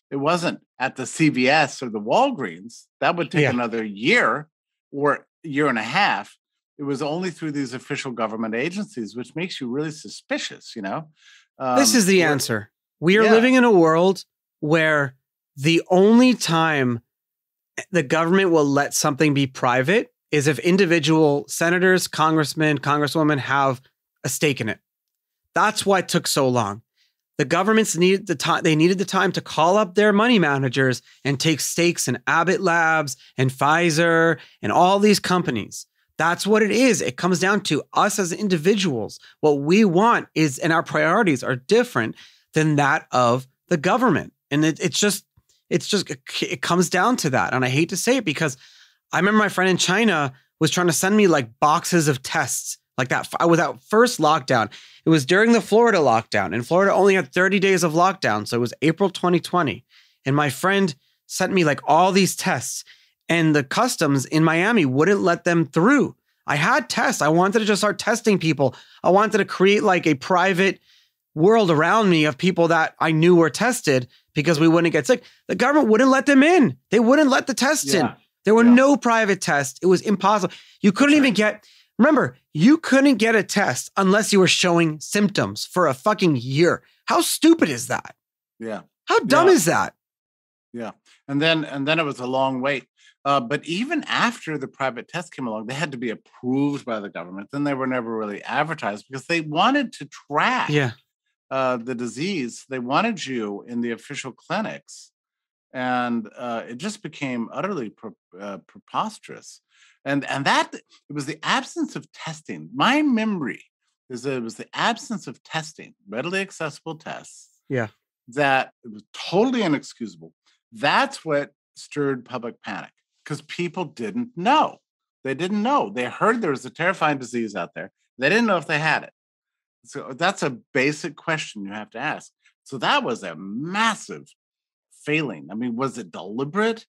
it wasn't at the CVS or the Walgreens. That would take another year or year and a half. It was only through these official government agencies, which makes you really suspicious, This is the answer. We are living in a world where the only time the government will let something be private is if individual senators, congressmen, congresswomen have a stake in it. That's why it took so long. The governments needed the time. They needed the time to call up their money managers and take stakes in Abbott Labs and Pfizer and all these companies. That's what it is. It comes down to us as individuals. What we want is, and our priorities are different than that of the government. And it comes down to that. And I hate to say it because I remember my friend in China was trying to send me like boxes of tests like that without first lockdown. It was during the Florida lockdown, and Florida only had 30 days of lockdown. So it was April 2020. And my friend sent me like all these tests, and the customs in Miami wouldn't let them through. I had tests. I wanted to just start testing people. I wanted to create like a private world around me of people that I knew were tested because we wouldn't get sick. The government wouldn't let them in. They wouldn't let the tests in. There were no private tests. It was impossible. You couldn't even get, remember, you couldn't get a test unless you were showing symptoms for a fucking year. How stupid is that? Yeah. How dumb is that? Yeah. And then it was a long wait. But even after the private tests came along, they had to be approved by the government. Then they were never really advertised because they wanted to track the disease. They wanted you in the official clinics. And it just became utterly preposterous. And that, it was the absence of testing. My memory is that it was the absence of testing, readily accessible tests. Yeah. That it was totally inexcusable. That's what stirred public panic because people didn't know. They didn't know. They heard there was a terrifying disease out there. They didn't know if they had it. So that's a basic question you have to ask. So that was a massive failing. I mean, was it deliberate?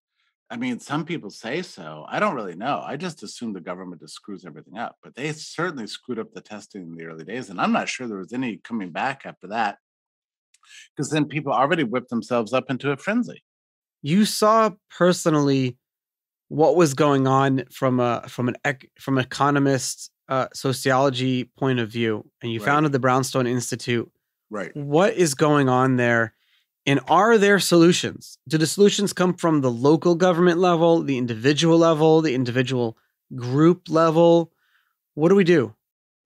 I mean, some people say so. I don't really know. I just assume the government just screws everything up. But they certainly screwed up the testing in the early days. And I'm not sure there was any coming back after that, because then people already whipped themselves up into a frenzy. You saw personally what was going on from from economist sociology point of view, and you Right. founded the Brownstone Institute. Right. What is going on there? And are there solutions? Do the solutions come from the local government level, the individual group level? What do we do?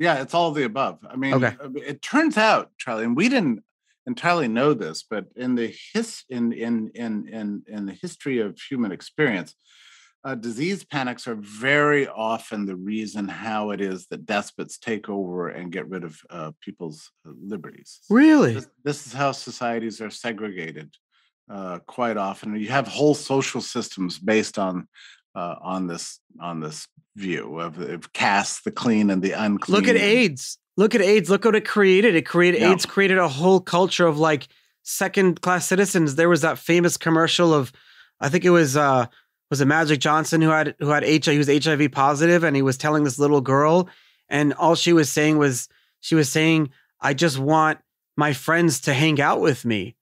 Yeah, it's all of the above. I mean, Okay. it turns out, Charlie, and we didn't entirely know this, but in the in the history of human experience, disease panics are very often the reason how it is that despots take over and get rid of people's liberties. Really? This is how societies are segregated quite often. You have whole social systems based on this view of caste, the clean and the unclean. Look at AIDS. Look at AIDS. Look what it created. AIDS created a whole culture of like second-class citizens. There was that famous commercial of, I think it was it Magic Johnson who had HIV, he was HIV positive, and he was telling this little girl, and all she was saying was, I just want my friends to hang out with me.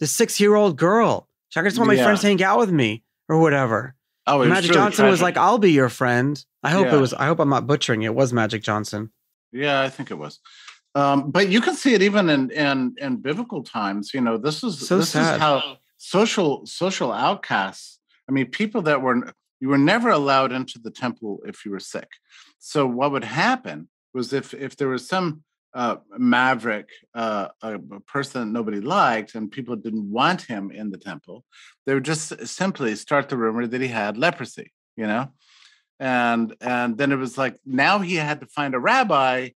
The 6-year-old girl. I just want my friends to hang out with me or whatever. Oh, Magic really Johnson was like, I'll be your friend. I hope I hope I'm not butchering it. It was Magic Johnson. Yeah, I think it was. But you can see it even in biblical times. You know, this is how social outcasts. I mean, people that you were never allowed into the temple if you were sick. So what would happen was if there was some maverick, a person that nobody liked, and people didn't want him in the temple, they would just simply start the rumor that he had leprosy. You know. And then it was like, now he had to find a rabbi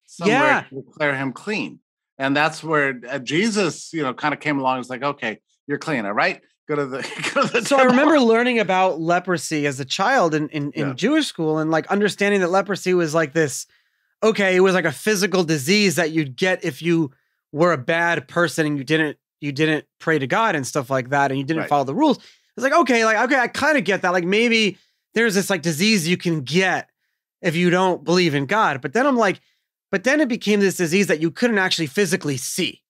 somewhere to declare him clean. And that's where Jesus, kind of came along. It's like, okay, you're clean, all right? Go to the So temple. I remember learning about leprosy as a child in Jewish school, and like understanding that leprosy was like this, it was like a physical disease that you'd get if you were a bad person and you didn't pray to God and stuff like that, and you didn't follow the rules. It's like, okay, I kind of get that. Like maybe there's this like disease you can get if you don't believe in God. But then I'm like, it became this disease that you couldn't actually physically see.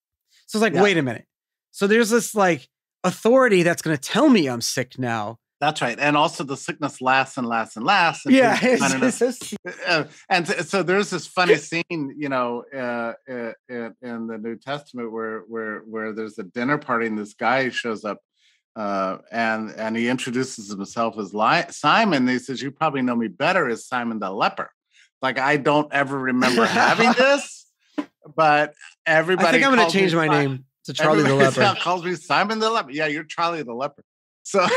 So it's like, wait a minute. So there's this like authority that's going to tell me I'm sick now. That's right. And also the sickness lasts and lasts and lasts. And and so there's this funny scene, in the New Testament where there's a dinner party and this guy shows up. And he introduces himself as Simon. And he says, "You probably know me better as Simon the leper." Like, I don't ever remember having this, but everybody. I think I'm going to change my name to Charlie the leper. Calls me Simon the leper. Yeah, you're Charlie the leper. So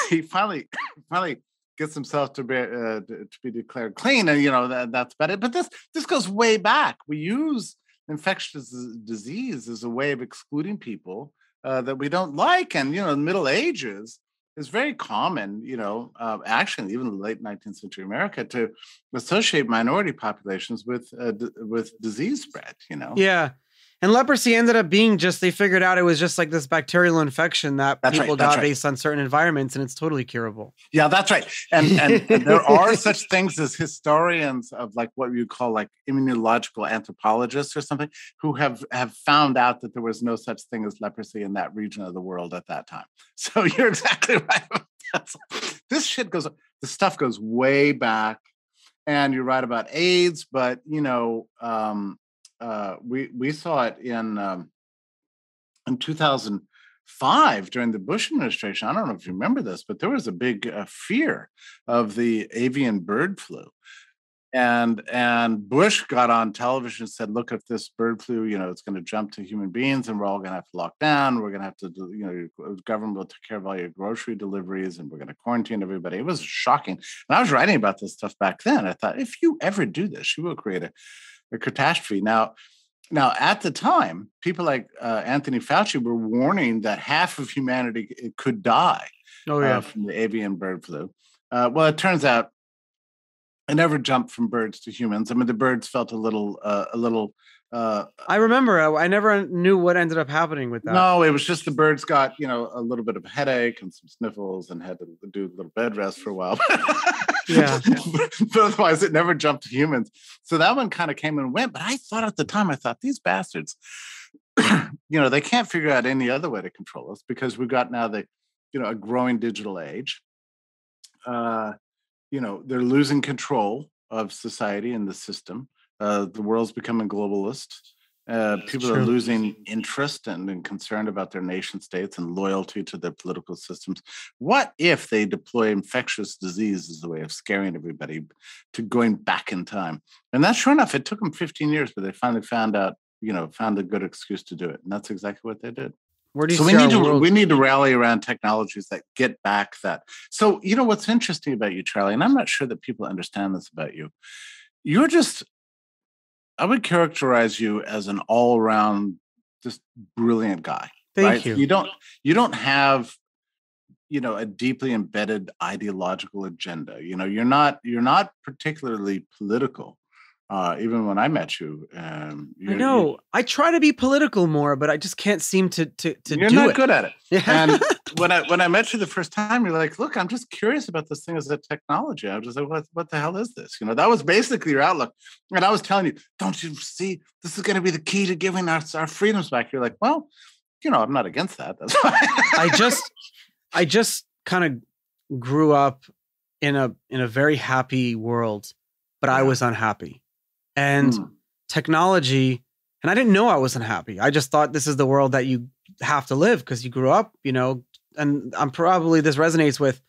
he finally gets himself to be declared clean, and that's about it. But this goes way back. We use infectious disease as a way of excluding people that we don't like. And, in the Middle Ages, it's very common, actually, even in the late 19th century America, to associate minority populations with disease spread, Yeah. And leprosy ended up being they figured out it was just like this bacterial infection that people got based on certain environments, and it's totally curable. Yeah, that's right. And there are such things as historians of like what you call like immunological anthropologists or something who have found out that there was no such thing as leprosy in that region of the world at that time. So you're exactly right. This stuff goes way back. And you're right about AIDS, but we saw it in 2005 during the Bush administration. I don't know if you remember this, but there was a big fear of the avian bird flu. And Bush got on television and said, "Look, if this bird flu, it's going to jump to human beings, and we're all going to have to lock down. We're going to have to, the government will take care of all your grocery deliveries, and we're going to quarantine everybody." It was shocking. And I was writing about this stuff back then. I thought, if you ever do this, you will create a catastrophe. Now, at the time, people like Anthony Fauci were warning that half of humanity could die from the avian bird flu. Well, it turns out I never jumped from birds to humans. I mean, the birds felt a little. I remember I never knew what ended up happening with that. No, it was just the birds got, a little bit of a headache and some sniffles and had to do a little bed rest for a while. Yeah. But otherwise, it never jumped to humans. So that one kind of came and went. But I thought at the time, these bastards, they can't figure out any other way to control us because we've got now a growing digital age. They're losing control of society and the system. The world's becoming globalist. People are losing interest and concerned about their nation states and loyalty to their political systems. What if they deploy infectious disease as a way of scaring everybody to going back in time? And that's sure enough. It took them 15 years, but they finally found a good excuse to do it. And that's exactly what they did. We need to rally around technologies that get back that. So, what's interesting about you, Charlie, and I'm not sure that people understand this about you. I would characterize you as an all-around, just brilliant guy. Thank you. You don't have, a deeply embedded ideological agenda. You're not particularly political. Even when I met you, I know I try to be political more, but I just can't seem to you're do not it. good at it. Yeah. And when I met you the first time, you're like, "Look, I'm just curious about this thing as a technology." I was just like, "What the hell is this?" That was basically your outlook. And I was telling you, "Don't you see? This is going to be the key to giving us our freedoms back." You're like, "Well, I'm not against that." That's why. I just kind of grew up in a very happy world, but I was unhappy. And technology, and I didn't know I was unhappy. I just thought this is the world that you have to live because you grew up, and I'm probably, this resonates with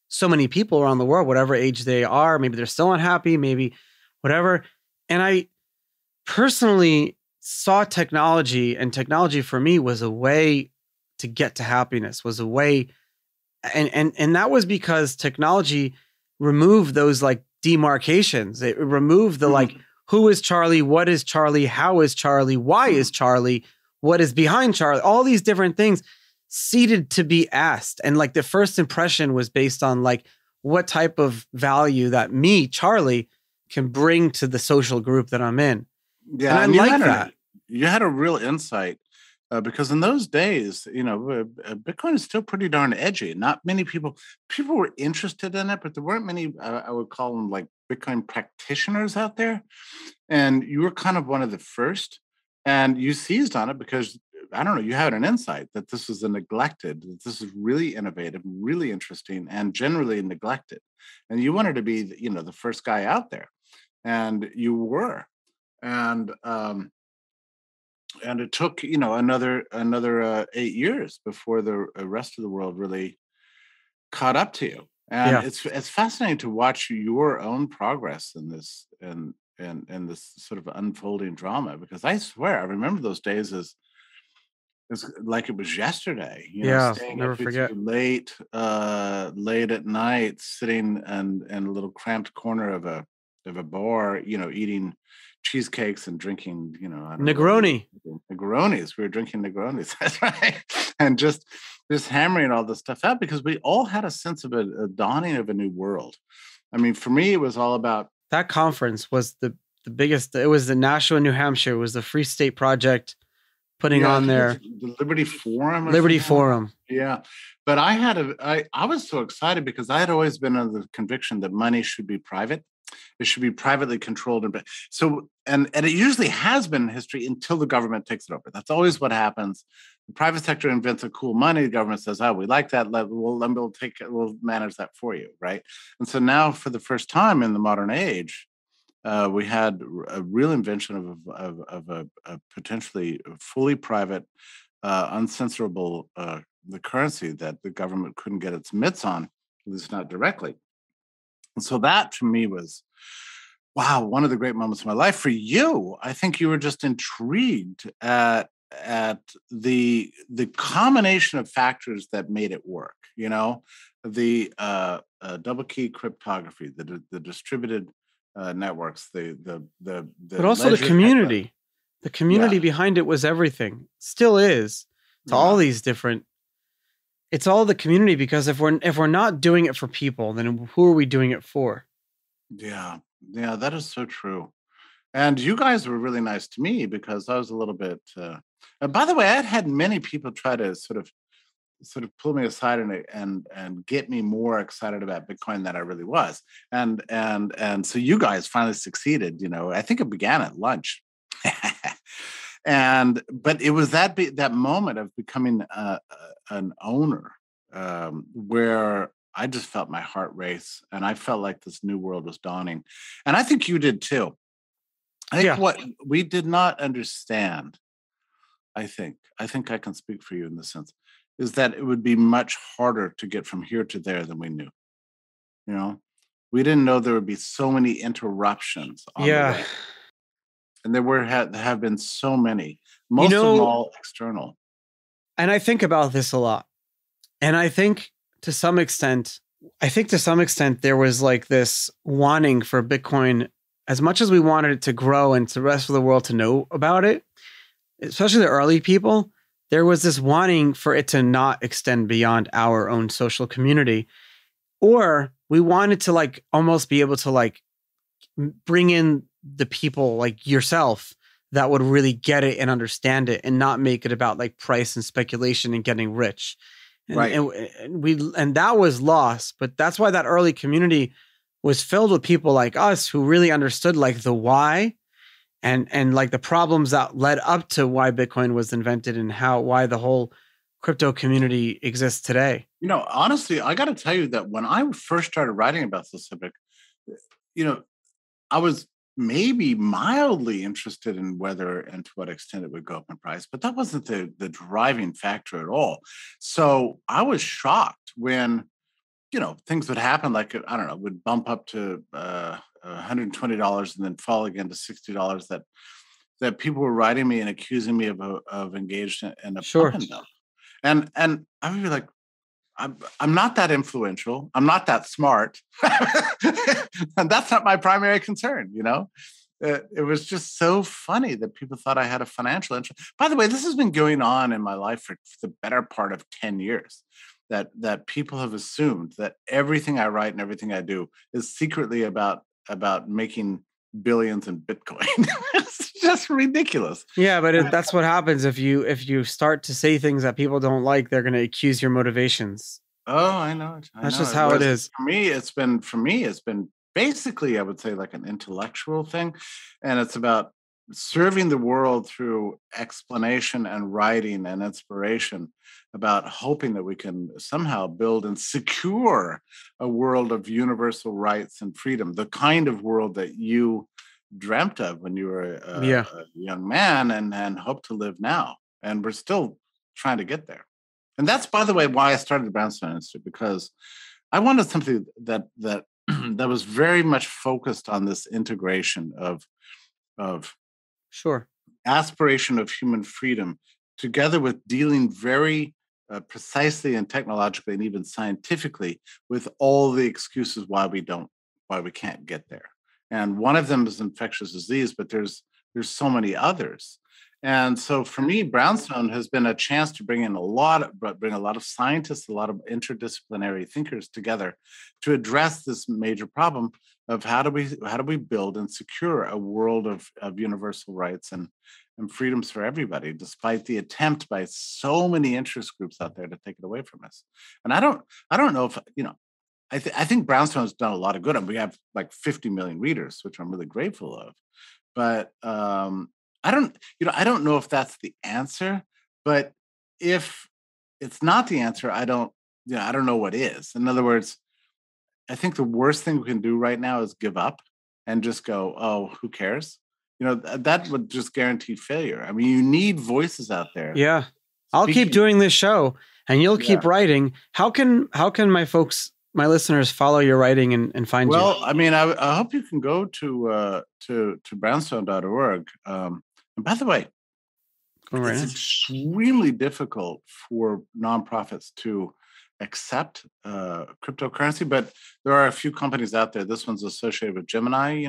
so many people around the world, whatever age they are. Maybe they're still unhappy, maybe whatever. And I personally saw technology, and technology for me was a way to get to happiness, was a way. And that was because technology removed those like demarcations. It removed the who is Charlie? What is Charlie? How is Charlie? Why is Charlie? What is behind Charlie? All these different things seated to be asked. And like the first impression was based on like what type of value that me, Charlie, can bring to the social group that I'm in. Yeah. And I like that. You had a real insight because in those days, Bitcoin is still pretty darn edgy. Not many people were interested in it, but there weren't many, I would call them like Bitcoin practitioners out there. And you were kind of one of the first, and you seized on it because, I don't know, you had an insight that this was that this is really innovative, really interesting, and generally neglected. And you wanted to be, the first guy out there, and you were. And it took, another 8 years before the rest of the world really caught up to you. And it's fascinating to watch your own progress in this and this sort of unfolding drama, because I swear I remember those days as like it was yesterday. Staying never forget. Late at night, sitting in a little cramped corner of a bar, eating cheesecakes and drinking, Negroni. Negronis. We were drinking Negronis. That's right. And just hammering all this stuff out because we all had a sense of a dawning of a new world. I mean, for me, it was all about. That conference was the biggest. It was the Nashua, New Hampshire. It was the Free State Project putting on there. The Liberty Forum. Forum. Yeah. But I was so excited because I had always been under the conviction that money should be private. It should be privately controlled. And it usually has been in history until the government takes it over. That's always what happens. The private sector invents a cool money. The government says, "Oh, we like that. We'll manage that for you." Right. And so now, for the first time in the modern age, we had a real invention of a potentially fully private, uncensorable the currency that the government couldn't get its mitts on, at least not directly. And so that to me was, wow, one of the great moments of my life. For you, I think you were just intrigued at the combination of factors that made it work. The double key cryptography, the distributed networks, but also the community. The community behind it was everything. Still is to all these different. It's all the community, because if we're not doing it for people, then who are we doing it for? Yeah. Yeah, that is so true. And you guys were really nice to me because I was a little bit. And by the way, I had many people try to sort of pull me aside and get me more excited about Bitcoin than I really was. And so you guys finally succeeded. I think it began at lunch. And but it was that moment of becoming an owner, where I just felt my heart race, and I felt like this new world was dawning, and I think you did too. I think Yeah. what we did not understand, I think I can speak for you in this sense, is that it would be much harder to get from here to there than we knew. You know, we didn't know there would be so many interruptions on the Yeah. way, and have been so many, You most of them know, all external. and I think about this a lot. And to some extent, I think to some extent there was like this wanting for Bitcoin, as much as we wanted it to grow and to the rest of the world to know about it, especially the early people, there was this wanting for it to not extend beyond our own social community. Or we wanted to like almost be able to like bring in the people like yourself that would really get it and understand it and not make it about like price and speculation and getting rich. And, Right. and and that was lost, but that's why that early community was filled with people like us who really understood like the why and like the problems that led up to why Bitcoin was invented and why the whole crypto community exists today. Honestly, I got to tell you that when I first started writing about this subject, you know, I was maybe mildly interested in whether and to what extent it would go up in price, but that wasn't the driving factor at all. So I was shocked when things would happen, like I don't know, would bump up to $120 and then fall again to $60. That people were writing me and accusing me of engaged in a pump Sure. and dump, and I would be like, I'm not that influential. I'm not that smart. And that's not my primary concern, It was just so funny that people thought I had a financial interest. By the way, this has been going on in my life for the better part of 10 years. That people have assumed that everything I write and everything I do is secretly about making billions in Bitcoin. It's just ridiculous. Yeah, but that's what happens if you start to say things that people don't like. They're going to accuse your motivations. Oh, I know it. I That's know just it. how it Whereas is. for me, it's been basically, I would say, like an intellectual thing, and it's about serving the world through explanation and writing and inspiration, about hoping that we can somehow build and secure a world of universal rights and freedom, the kind of world that you dreamt of when you were Yeah, a young man and hope to live now. And we're still trying to get there. And that's, by the way, why I started the Brownstone Institute, because I wanted something that that was very much focused on this integration of sure. aspiration of human freedom, together with dealing very precisely and technologically and even scientifically with all the excuses why we can't get there. And one of them is infectious disease, but there's so many others. And so for me, Brownstone has been a chance to bring a lot of scientists, a lot of interdisciplinary thinkers together to address this major problem of how do we build and secure a world of universal rights and freedoms for everybody, despite the attempt by so many interest groups out there to take it away from us. And I don't know if I think Brownstone has done a lot of good, and we have like 50 million readers, which I'm really grateful of. But I don't know if that's the answer. But if it's not the answer, I don't know what is. In other words, I think the worst thing we can do right now is give up and just go, oh, who cares? That would just guarantee failure. I mean, you need voices out there Yeah, I'll keep speaking. doing this show, and you'll Yeah. keep writing. How can my listeners, follow your writing and find you? Well, I mean, I hope you can go to brownstone.org. And by the way, Go right it's now. extremely difficult for nonprofits to accept cryptocurrency, but there are a few companies out there. This one's associated with Gemini.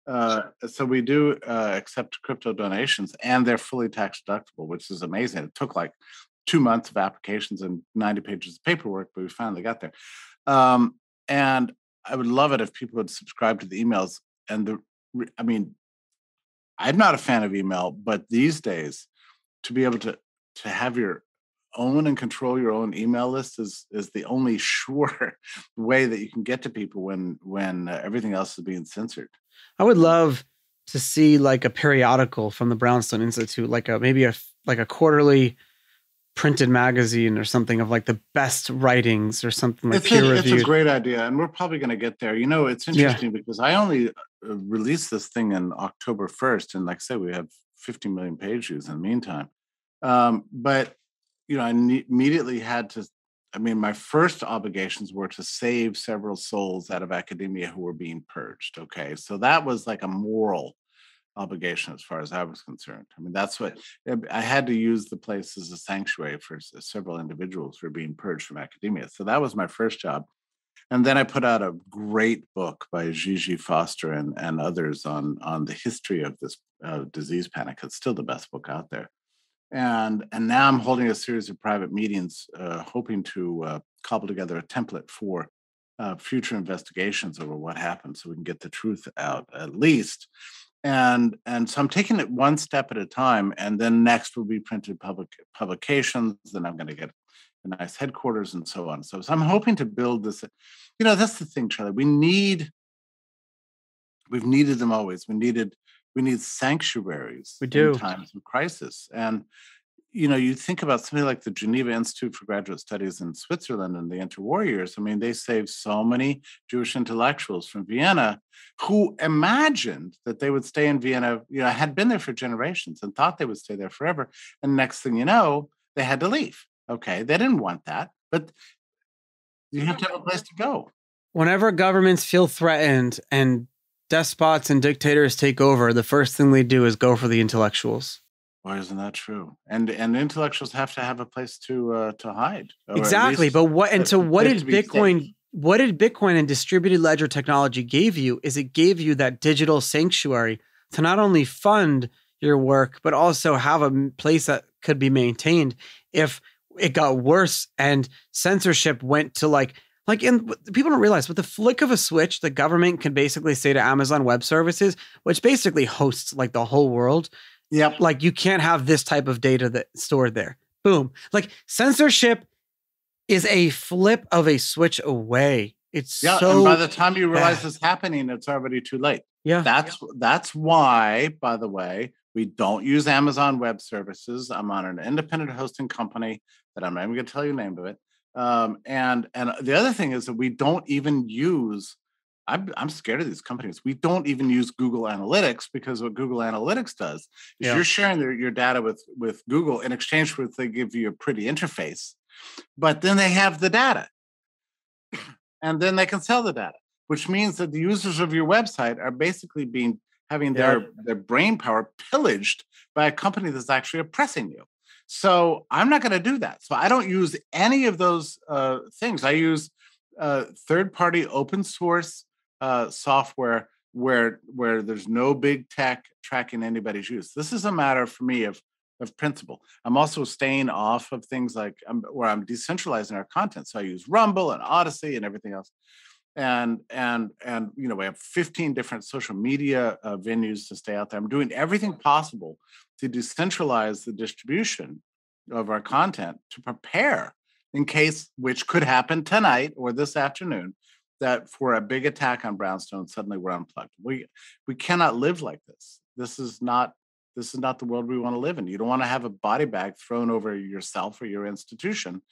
So we do accept crypto donations, and they're fully tax deductible, which is amazing. It took like 2 months of applications and 90 pages of paperwork, but we finally got there. And I would love it if people would subscribe to the emails. I mean, I'm not a fan of email, but these days, to be able to have your own and control your own email list is the only sure way that you can get to people when everything else is being censored. I would love to see like a periodical from the Brownstone Institute, like maybe a quarterly printed magazine or something of like the best writings or something like peer reviewed. It's a great idea, and we're probably going to get there. It's interesting because I only released this thing in October 1st, and like I said, we have 50 million page views in the meantime. But I immediately had to. I mean, my first obligations were to save several souls out of academia who were being purged. Okay, so that was like a moral obligation as far as I was concerned. I mean, that's what I had to use the place as a sanctuary for several individuals who were being purged from academia. So that was my first job. And then I put out a great book by Gigi Foster and others on the history of this disease panic. It's still the best book out there. And now I'm holding a series of private meetings, hoping to cobble together a template for future investigations over what happened so we can get the truth out at least. And so I'm taking it one step at a time, and then next will be printed publications. Then I'm going to get a nice headquarters and so on. So I'm hoping to build this. That's the thing, Charlie. We've needed them always. We need sanctuaries in times of crisis. And you think about something like the Geneva Institute for Graduate Studies in Switzerland in the interwar years. I mean, they saved so many Jewish intellectuals from Vienna who imagined that they would stay in Vienna, had been there for generations and thought they would stay there forever. And next thing you know, they had to leave. Okay, they didn't want that, but you have to have a place to go. Whenever governments feel threatened and despots and dictators take over, the first thing they do is go for the intellectuals. Why isn't that true? And intellectuals have to have a place to hide. Exactly. But what did Bitcoin and distributed ledger technology gave you is it gave you that digital sanctuary to not only fund your work, but also have a place that could be maintained if it got worse and censorship went to people don't realize with the flick of a switch, the government can basically say to Amazon Web Services, which basically hosts like the whole world. Yep. Like you can't have this type of data that's stored there. Boom. Like censorship is a flip of a switch away. It's and by the time you realize it's happening, it's already too late. Yeah. That's why, by the way, we don't use Amazon Web Services. I'm on an independent hosting company that I'm not even going to tell you the name of it. And the other thing is that we don't even use. I'm scared of these companies. We don't even use Google Analytics because what Google Analytics does is you're sharing your data with Google in exchange for they give you a pretty interface, but then they have the data and then they can sell the data, which means that the users of your website are basically having their brain power pillaged by a company that's actually oppressing you. So I'm not going to do that. So I don't use any of those things. I use third-party open source software where there's no big tech tracking anybody's use. This is a matter for me of principle. I'm also staying off of things like where I'm decentralizing our content. So I use Rumble and Odyssey and everything else. And we have 15 different social media venues to stay out there. I'm doing everything possible to decentralize the distribution of our content to prepare in case, which could happen tonight or this afternoon, that for a big attack on Brownstone, suddenly we're unplugged. We cannot live like this. This is not the world we want to live in. You don't want to have a body bag thrown over yourself or your institution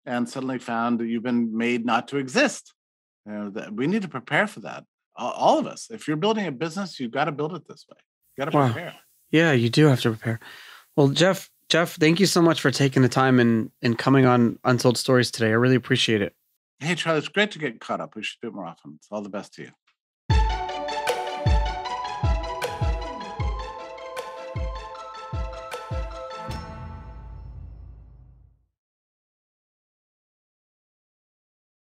and suddenly found that you've been made not to exist. We need to prepare for that. All of us. If you're building a business, you've got to build it this way. You got to prepare. Yeah, you do have to prepare. Well, Jeff, thank you so much for taking the time and coming on Untold Stories today. I really appreciate it. Hey, Charlie, it's great to get caught up. We should do it more often. It's all the best to you.